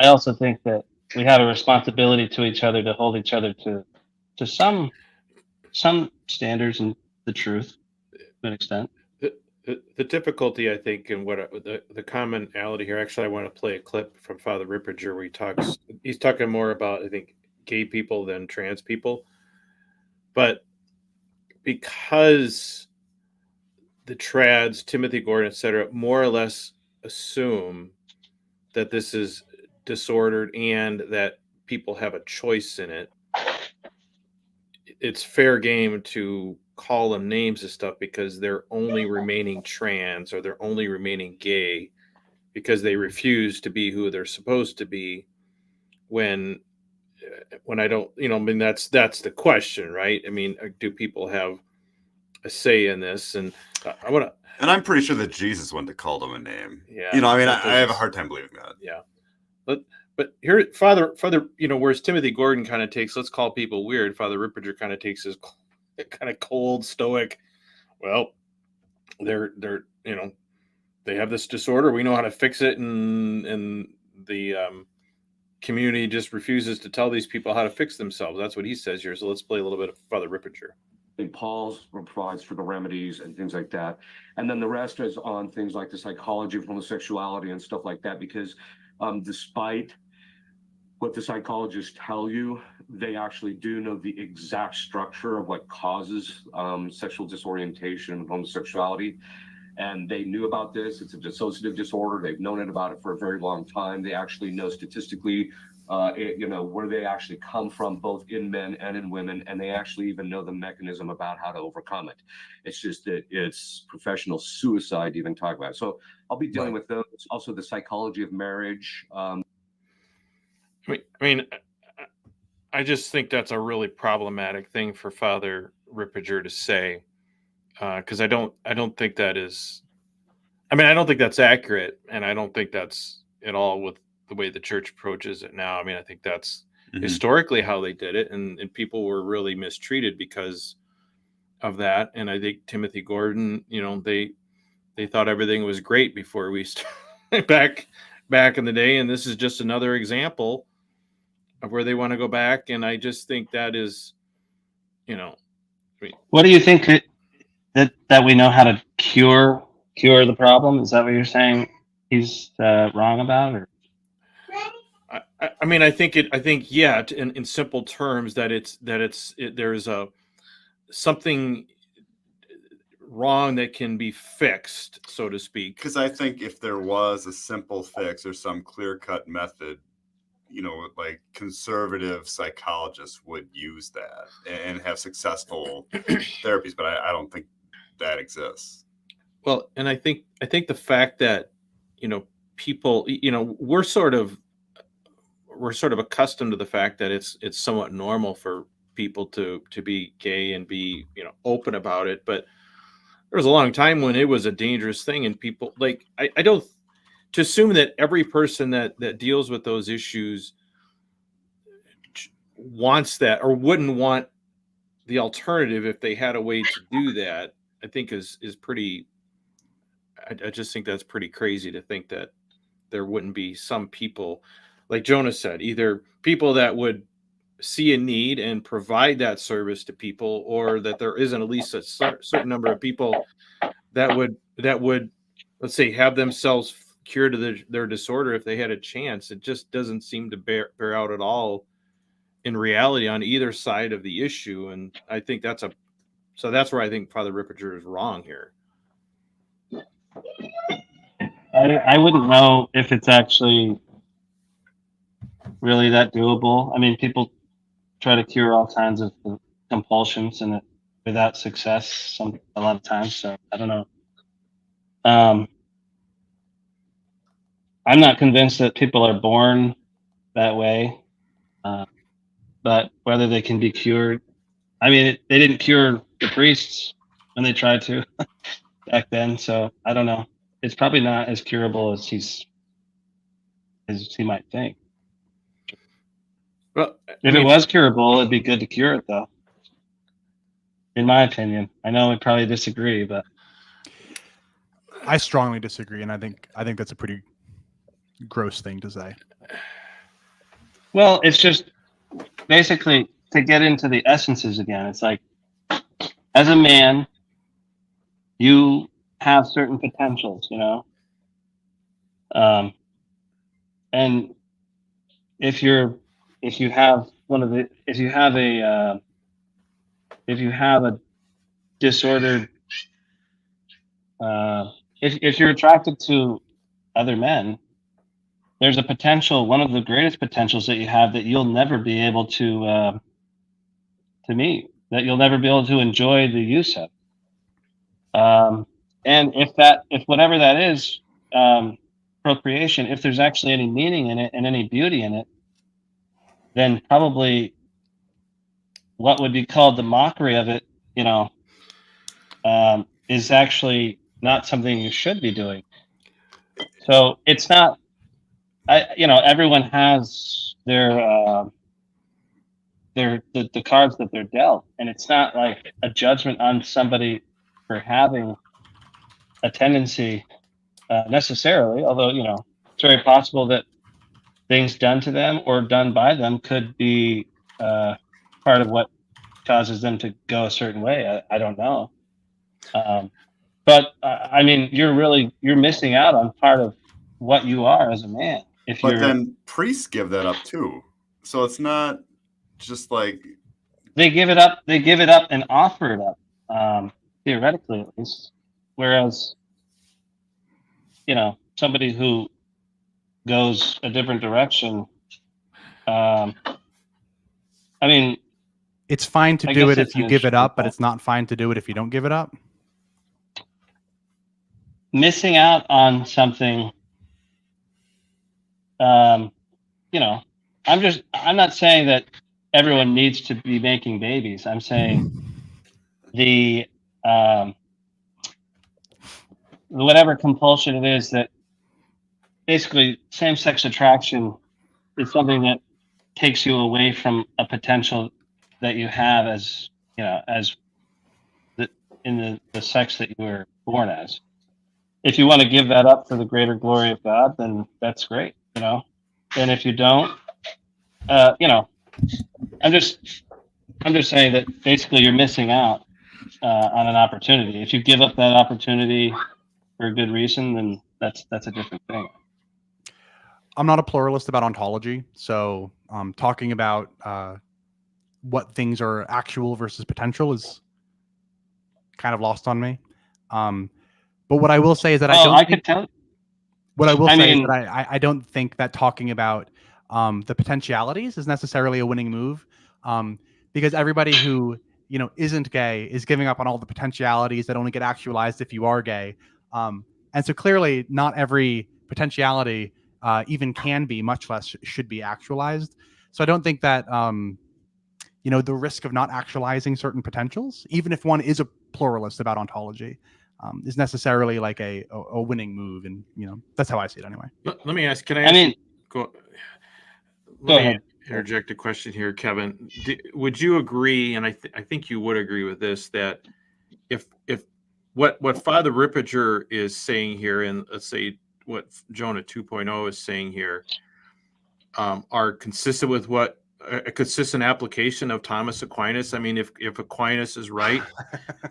also think that we have a responsibility to each other to hold each other to some standards and the truth to an extent. The difficulty, I think, and what the commonality here. Actually, I want to play a clip from Father Ripperger where he talks. He's talking more about, I think, gay people than trans people, but because the trads, Timothy Gordon, etc., more or less assume that this is disordered and that people have a choice in it, it's fair game to call them names and stuff because they're only remaining trans or they're only remaining gay because they refuse to be who they're supposed to be. When I don't, I mean, that's the question, right? I mean, do people have a say in this? And I want to. And I'm pretty sure that Jesus wouldn't have called him a name. Yeah. I mean, I have a hard time believing that. Yeah. But here, Father, whereas Timothy Gordon kind of takes, let's call people weird, Father Ripperger kind of takes his kind of cold, stoic, well, they're they have this disorder. We know how to fix it, and the community just refuses to tell these people how to fix themselves. That's what he says here. So let's play a little bit of Father Ripperger. And Paul provides for the remedies and things like that. And then the rest is on things like the psychology of homosexuality and stuff like that, because despite what the psychologists tell you, they actually do know the exact structure of what causes sexual disorientation and homosexuality. And they knew about this. It's a dissociative disorder. They've known about it for a very long time. They actually know statistically, where they actually come from, both in men and in women. And they actually even know the mechanism about how to overcome it. It's just that it's professional suicide to even talk about it. So I'll be dealing with those. Also, the psychology of marriage. I mean, I just think that's a really problematic thing for Father Ripperger to say, because I don't think that is. I mean, I don't think that's accurate, and I don't think that's at all with the way the church approaches it now. I mean, I think that's historically how they did it, and people were really mistreated because of that. And I think Timothy Gordon, they thought everything was great before we started back in the day, and this is just another example of where they want to go back. And I just think that is, what do you think that we know how to cure the problem? Is that what you're saying he's wrong about? Or I mean, I think yeah, in simple terms, that there's something wrong that can be fixed, so to speak. Because I think if there was a simple fix or some clear-cut method, like conservative psychologists would use that and have successful therapies, but I don't think that exists. Well, and I think the fact that people, we're sort of accustomed to the fact that it's somewhat normal for people to be gay and be open about it, but there was a long time when it was a dangerous thing, and people I don't to assume that every person that deals with those issues wants that or wouldn't want the alternative if they had a way to do that. I think is pretty. I just think that's pretty crazy to think that there wouldn't be some people, like Jonah said, either people that would see a need and provide that service to people, or that there isn't at least a certain number of people that would let's say have themselves cured of their disorder if they had a chance. It just doesn't seem to bear out at all in reality on either side of the issue. And I think that's where I think Father Ripperger is wrong here. I wouldn't know if it's actually really that doable. I mean, people try to cure all kinds of compulsions and without success a lot of times. So I don't know. I'm not convinced that people are born that way, but whether they can be cured. I mean, they didn't cure the priests when they tried to back then, so I don't know. It's probably not as curable as he might think. Well, if it was curable, it'd be good to cure it, though. In my opinion, I know we probably disagree, but I strongly disagree, and I think that's a pretty gross thing to say. Well, it's just basically to get into the essences again. It's like, as a man, you have certain potentials, you know, and if you have a disordered, if you're attracted to other men, there's a potential, one of the greatest potentials that you have that you'll never be able to meet, that you'll never be able to enjoy the use of. And if whatever that is, procreation, if there's actually any meaning in it and any beauty in it, then probably what would be called the mockery of it, you know, is actually not something you should be doing. So it's not, everyone has the cards that they're dealt, and it's not like a judgment on somebody for having a tendency necessarily, although, you know, it's very possible that things done to them or done by them could be part of what causes them to go a certain way. I don't know. But I mean, you're missing out on part of what you are as a man. But then priests give that up too. So it's not just like they give it up and offer it up, theoretically at least. Whereas, you know, somebody who goes a different direction, I mean, it's fine to do it if you give it up, but it's not fine to do it if you don't give it up. Missing out on something, you know, I'm not saying that everyone needs to be making babies. I'm saying whatever compulsion it is, that basically same-sex attraction is something that takes you away from a potential that you have as, you know, in the sex that you were born as. If you want to give that up for the greater glory of God, then that's great, you know. And if you don't, you know, I'm just saying that basically you're missing out on an opportunity. If you give up that opportunity for a good reason, then that's a different thing. I'm not a pluralist about ontology, so talking about what things are actual versus potential is kind of lost on me. But what I will say is that I don't think that talking about the potentialities is necessarily a winning move, because everybody who, you know, isn't gay is giving up on all the potentialities that only get actualized if you are gay. And so clearly not every potentiality even can be, much less should be actualized. So I don't think that, you know, the risk of not actualizing certain potentials, even if one is a pluralist about ontology, is necessarily like a winning move. And, you know, that's how I see it anyway. Let me ask, let me interject a question here, Kevin. Would you agree, and I think you would agree with this, that if what Father Ripperger is saying here, and let's say what Jonah 2.0 is saying here, are consistent with what a consistent application of Thomas Aquinas? I mean, if Aquinas is right,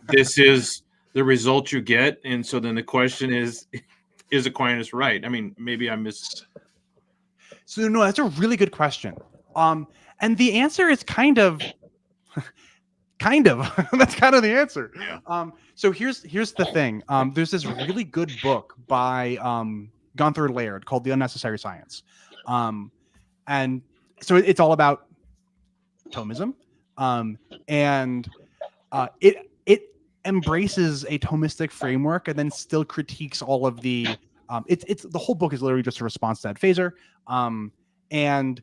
this is the result you get. And so then the question is Aquinas right? I mean, maybe I missed. So no, that's a really good question. And the answer is kind of that's kind of the answer. Yeah. So here's the thing. There's this really good book by Gunther Laird called The Unnecessary Science. And so it's all about Thomism. And it embraces a Thomistic framework and then still critiques all of the it's the whole book is literally just a response to Ed Phaser. And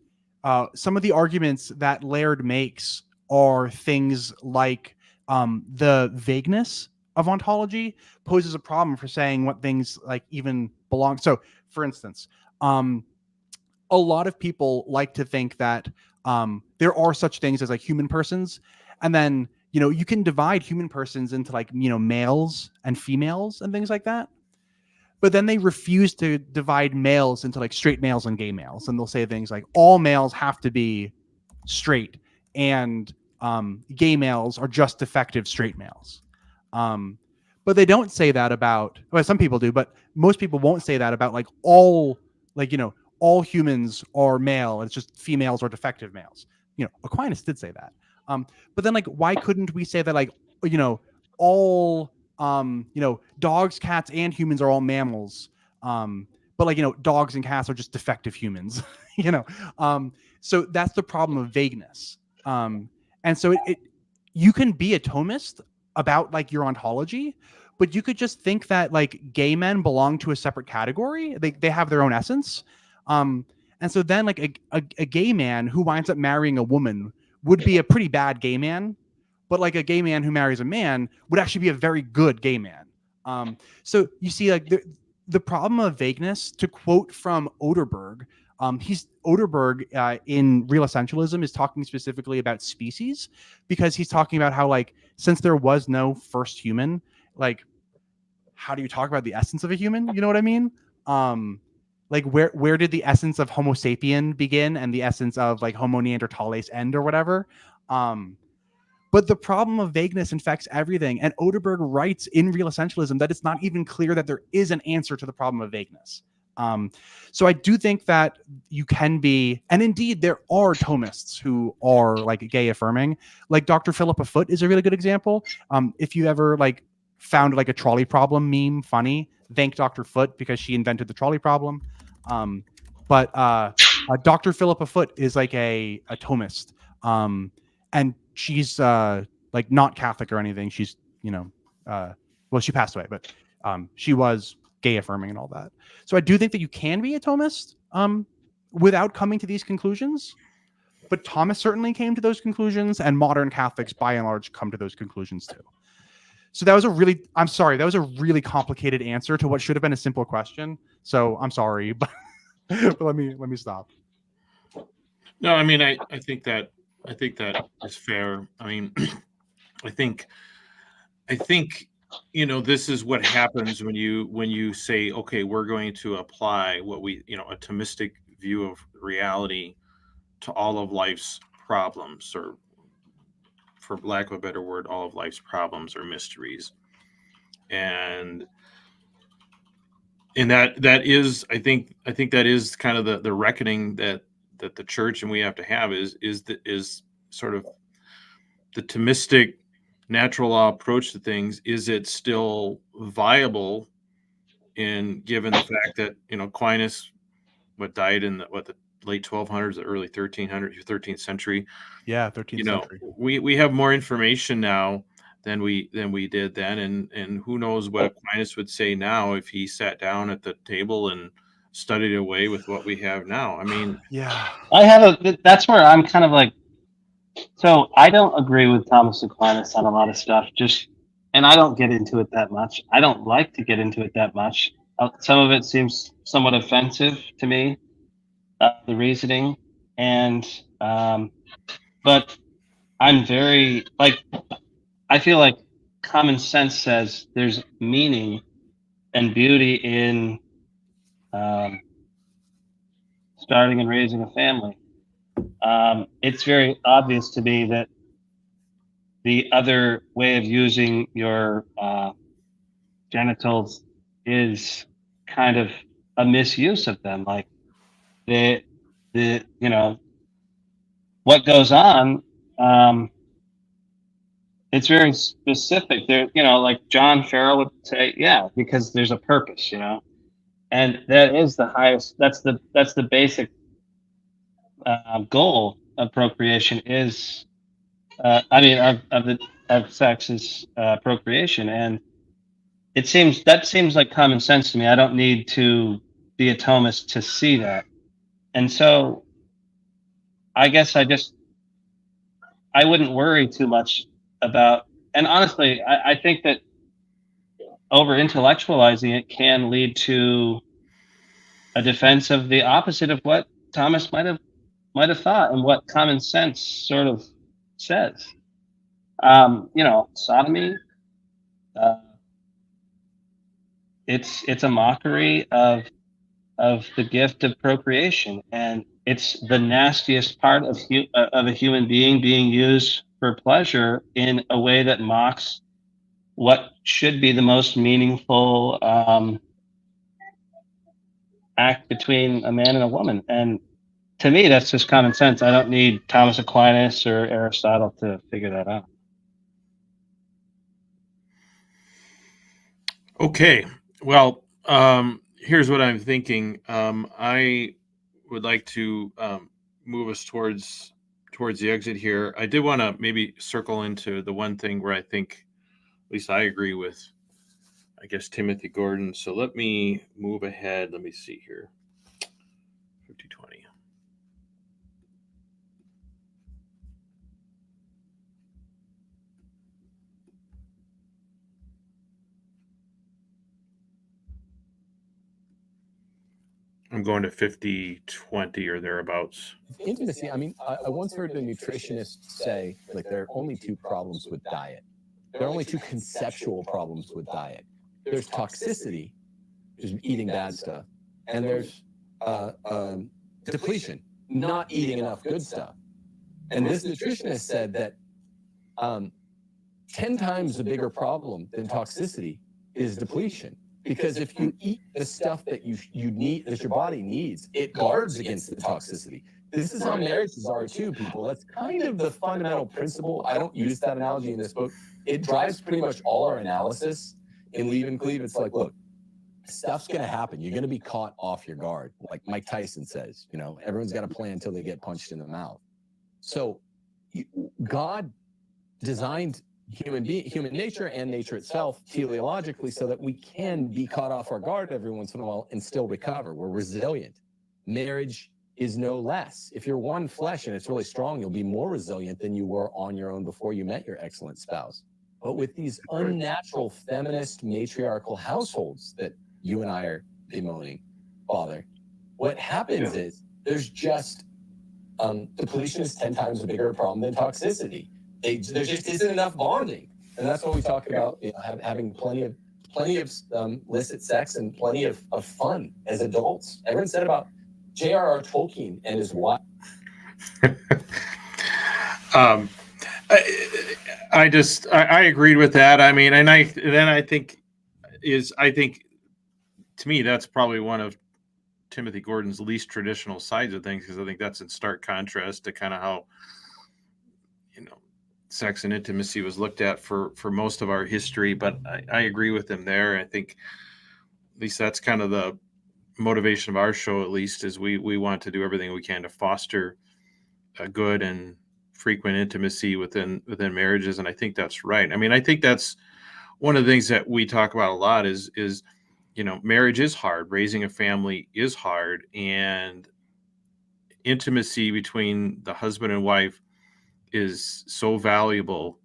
some of the arguments that Laird makes are things like the vagueness of ontology poses a problem for saying what things like even belong. So, for instance, a lot of people like to think that there are such things as like human persons, and then, you can divide human persons into like, males and females and things like that. But then they refuse to divide males into like straight males and gay males, and they'll say things like all males have to be straight, and gay males are just defective straight males. But they don't say that about, well, some people do, but most people won't say that about like all, like, all humans are male. It's just females are defective males. Aquinas did say that. But then like, why couldn't we say that like, all, dogs, cats, and humans are all mammals. But like, dogs and cats are just defective humans, so that's the problem of vagueness. And so you can be a Thomist about like your ontology, but you could just think that like gay men belong to a separate category. They have their own essence. And so then like a gay man who winds up marrying a woman would be a pretty bad gay man, but like a gay man who marries a man would actually be a very good gay man. So you see like the problem of vagueness, to quote from Oderberg, Oderberg in Real Essentialism is talking specifically about species, because he's talking about how like, since there was no first human, like how do you talk about the essence of a human? You know what I mean? Like where did the essence of Homo sapien begin and the essence of like Homo neanderthalis end or whatever? But the problem of vagueness infects everything. And Oderberg writes in Real Essentialism that it's not even clear that there is an answer to the problem of vagueness. So I do think that you can be, and indeed there are Thomists who are like gay affirming, like Dr. Philippa Foot is a really good example. If you ever like found like a trolley problem meme funny, thank Dr. Foot, because she invented the trolley problem. But Dr. Philippa Foot is like a Thomist. And she's like not Catholic or anything. She's, well, she passed away, but she was gay affirming and all that. So I do think that you can be a Thomist without coming to these conclusions. But Thomas certainly came to those conclusions, and modern Catholics by and large come to those conclusions too. So that was that was a really complicated answer to what should have been a simple question. So I'm sorry, but, but let me stop. No, I mean, I think that is fair. I mean, I think this is what happens when you say, okay, we're going to apply what we, a Thomistic view of reality to all of life's problems, or for lack of a better word, all of life's problems or mysteries. And that is, I think that is kind of the reckoning that the church and we have to have is sort of the Thomistic natural law approach to things. Is it still viable given the fact that, Aquinas, died in the late 1200s, the early 13th century. Yeah, 13th century. We have more information now than we did then, and who knows what Aquinas would say now if he sat down at the table and studied away with what we have now. I mean, yeah, that's where I'm kind of like, so I don't agree with Thomas Aquinas on a lot of stuff, and I don't get into it that much. I don't like to get into it that much. Some of it seems somewhat offensive to me, the reasoning, and but I'm very I feel like common sense says there's meaning and beauty in starting and raising a family. It's very obvious to me that the other way of using your genitals is kind of a misuse of them. Like the what goes on, it's very specific. There, like John Farrell would say, yeah, because there's a purpose, and that is the highest. That's the basic goal of procreation is, of sex is procreation, and that seems like common sense to me. I don't need to be a Thomist to see that, and so I guess I wouldn't worry too much about. And honestly, I think that over intellectualizing it can lead to a defense of the opposite of what Thomas might have thought and what common sense sort of says. Sodomy, it's a mockery of the gift of procreation, and it's the nastiest part of a human being used for pleasure in a way that mocks what should be the most meaningful act between a man and a woman. And to me, that's just common sense. I don't need Thomas Aquinas or Aristotle to figure that out. Okay. Well, here's what I'm thinking. I would like to move us towards the exit here. I did want to maybe circle into the one thing where I think, at least I agree with, I guess, Timothy Gordon. So let me move ahead. Let me see here. 50-20. I'm going to 50-20 or thereabouts. Intimacy. I mean, I once heard a nutritionist say, like, there are only two problems with diet. There are only two conceptual problems with diet. There's toxicity, just eating bad stuff, and there's depletion, not eating enough good stuff. And this nutritionist said that 10 times the bigger problem than toxicity is depletion. Because if you eat the stuff that you need, that your body needs, it guards against the toxicity. This is how marriages are too, people. That's kind of the fundamental principle. I don't use that analogy in this book. It drives pretty much all our analysis in Leave and Cleave. It's like, look, stuff's going to happen. You're going to be caught off your guard. Like Mike Tyson says, you know, everyone's got a plan until they get punched in the mouth. So God designed human nature and nature itself teleologically so that we can be caught off our guard every once in a while and still recover. We're resilient. Marriage is no less. If you're one flesh and it's really strong, you'll be more resilient than you were on your own before you met your excellent spouse. But with these unnatural feminist matriarchal households that you and I are bemoaning, Father, what happens is there's just depletion is 10 times a bigger problem than toxicity. There just isn't enough bonding, and that's what we talk about. You know, having plenty of illicit sex and plenty of fun as adults. Everyone said about J.R.R. Tolkien and his wife. I agreed with that. I mean, and I think to me that's probably one of Timothy Gordon's least traditional sides of things, because I think that's in stark contrast to kind of how, you know, sex and intimacy was looked at for most of our history. But I agree with him there. I think at least that's kind of the motivation of our show, at least, is we want to do everything we can to foster a good and frequent intimacy within marriages. And I think that's right. I mean, I think that's one of the things that we talk about a lot is, you know, marriage is hard. Raising a family is hard. And intimacy between the husband and wife is so valuable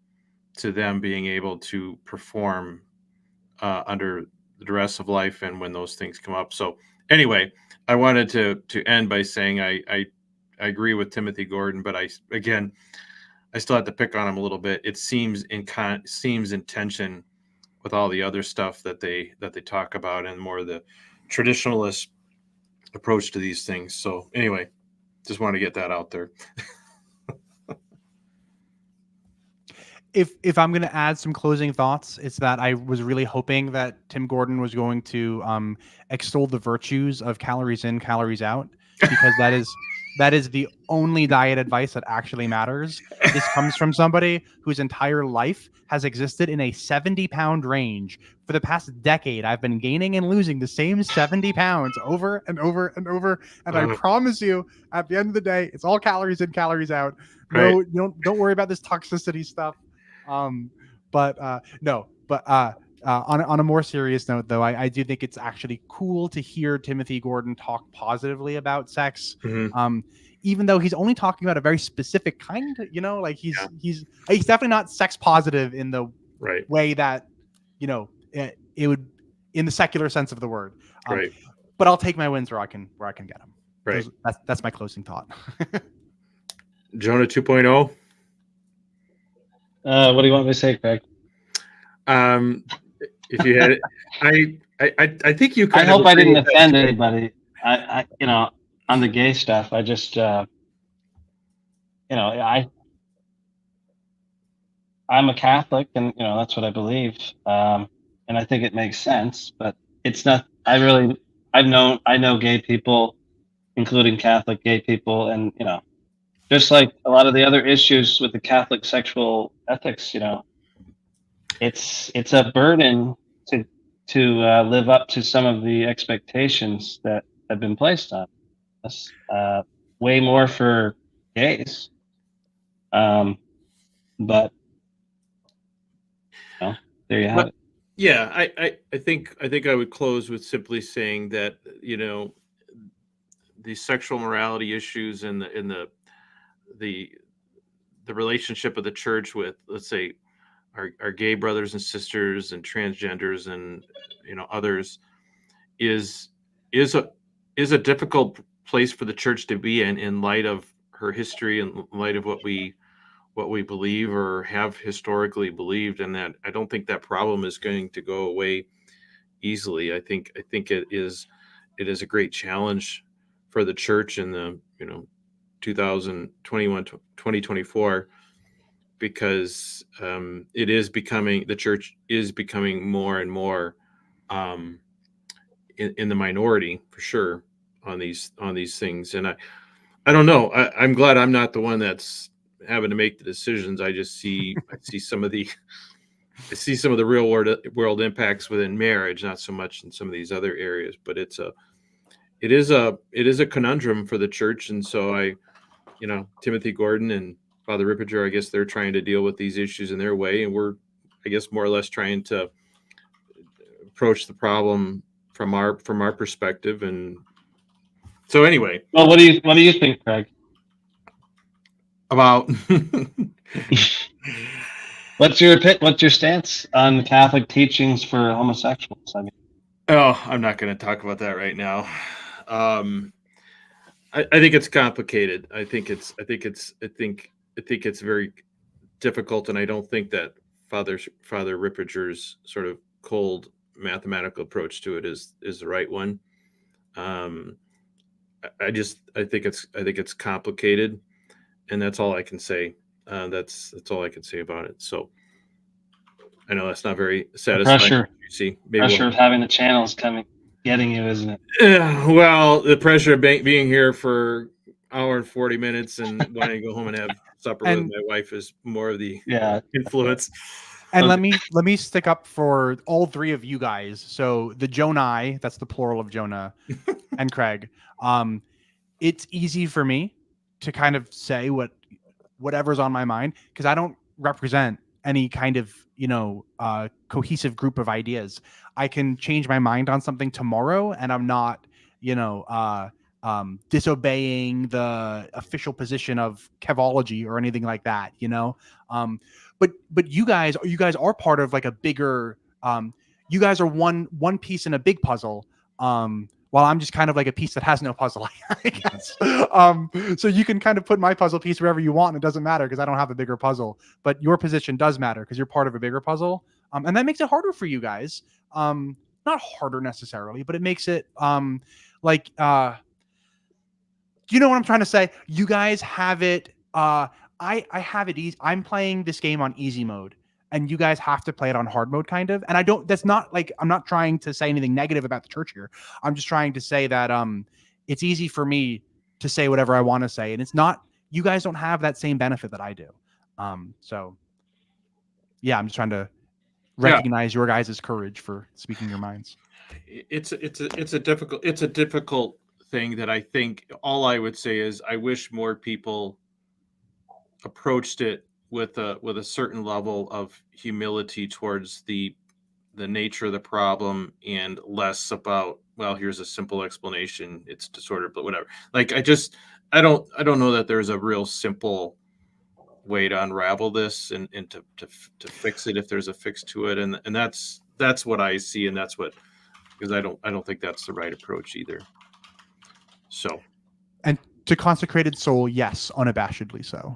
to them being able to perform under the duress of life and when those things come up. So anyway, I wanted to end by saying I agree with Timothy Gordon, but I still have to pick on him a little bit. It seems in tension with all the other stuff that they talk about and more the traditionalist approach to these things. So anyway, just want to get that out there. If I'm going to add some closing thoughts, it's that I was really hoping that Tim Gordon was going to extol the virtues of calories in, calories out, because that is the only diet advice that actually matters. This comes from somebody whose entire life has existed in a 70-pound range. For the past decade, I've been gaining and losing the same 70 pounds over and over and over. And I promise you, at the end of the day, it's all calories in, calories out. No, don't worry about this toxicity stuff. On a more serious note, though, I do think it's actually cool to hear Timothy Gordon talk positively about sex. Mm-hmm. Even though he's only talking about a very specific kind, you know, like he's definitely not sex positive in the way that, you know, it would in the secular sense of the word. But I'll take my wins where I can get them. Right. That's my closing thought. Jonah 2.0. What do you want me to say, Craig? if you had it, I think you. I Kind of hope I agree didn't with that offend too. anybody. I on the gay stuff, I just, I'm a Catholic, and that's what I believe, and I think it makes sense. But it's not. I know gay people, including Catholic gay people, and just like a lot of the other issues with the Catholic sexual ethics, it's a burden to live up to some of the expectations that have been placed on us. Way more for gays, but there you have it. Yeah, I think I would close with simply saying that the sexual morality issues and the relationship of the church with, let's say, our gay brothers and sisters and transgenders and others is a difficult place for the church to be in light of her history and in light of what we believe or have historically believed, and that I don't think that problem is going to go away easily. I think it is a great challenge for the church in the 2021 2024, because the church is becoming more and more in the minority, for sure, on these things. And I don't know. I'm glad I'm not the one that's having to make the decisions. I see some of the real world impacts within marriage, not so much in some of these other areas. But it is a conundrum for the church, and so Timothy Gordon and Father Ripperger, I guess they're trying to deal with these issues in their way, and we're, I guess, more or less trying to approach the problem from our perspective. And so anyway, well, what do you think, Craig? About what's your stance on Catholic teachings for homosexuals? I mean, I'm not going to talk about that right now. I think it's complicated. I think it's very difficult, and I don't think that Father Ripperger's sort of cold mathematical approach to it is the right one. I think it's complicated, and that's all I can say. That's all I can say about it. So I know that's not very satisfying. Pressure. You see, pressure of having the channels getting you, isn't it? Well, the pressure of being here for hour and 40 minutes and wanting to go home and have supper with my wife is more of the influence. And let me stick up for all three of you guys. So the Jonah, that's the plural of Jonah, and Craig. It's easy for me to kind of say whatever's on my mind, because I don't represent any kind of cohesive group of ideas. I can change my mind on something tomorrow, and I'm not disobeying the official position of Kevology or anything like that. But you guys are part of like a bigger. You guys are one piece in a big puzzle. While I'm just kind of like a piece that has no puzzle, I guess. So you can kind of put my puzzle piece wherever you want, and it doesn't matter because I don't have a bigger puzzle. But your position does matter because you're part of a bigger puzzle, and that makes it harder for you guys. Not harder necessarily, but it makes it do you know what I'm trying to say? You guys have it. I have it easy. I'm playing this game on easy mode, and you guys have to play it on hard mode, kind of. And that's not like, I'm not trying to say anything negative about the church here. I'm just trying to say that it's easy for me to say whatever I want to say, and it's not, you guys don't have that same benefit that I do. So yeah, I'm just trying to recognize your guys' courage for speaking your minds. It's a difficult thing that I think all I would say is I wish more people approached it with a certain level of humility towards the nature of the problem, and less about, well, here's a simple explanation, it's disorder, but whatever. Like I don't know that there's a real simple way to unravel this and to fix it, if there's a fix to it, and that's what I see, and that's what, because I don't think that's the right approach either. So, and to consecrated soul, yes, unabashedly so.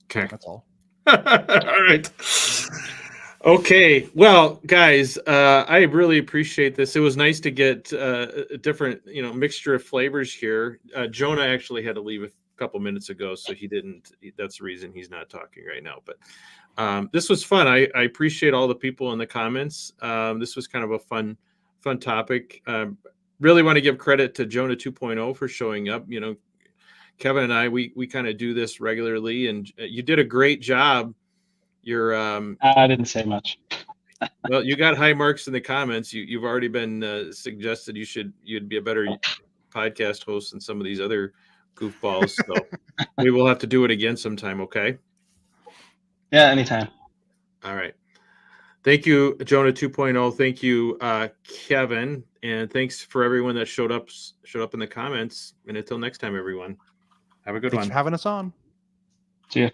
Okay, that's all. All right. Okay, well, guys, I really appreciate this. It was nice to get a different, mixture of flavors here. Jonah actually had to leave a couple minutes ago, so he didn't. That's the reason he's not talking right now. But this was fun. I appreciate all the people in the comments. This was kind of a fun topic. Really want to give credit to Jonah 2.0 for showing up. Kevin and I, we kind of do this regularly, and you did a great job. You're I didn't say much. well, you got high marks in the comments. You've already been suggested you'd be a better podcast host than some of these other goofballs. So we will have to do it again sometime. Okay. Yeah, anytime. All right. Thank you, Jonah 2.0. Thank you, Kevin, and thanks for everyone that showed up in the comments. And until next time, everyone, have a good one. Thanks for having us on. See ya.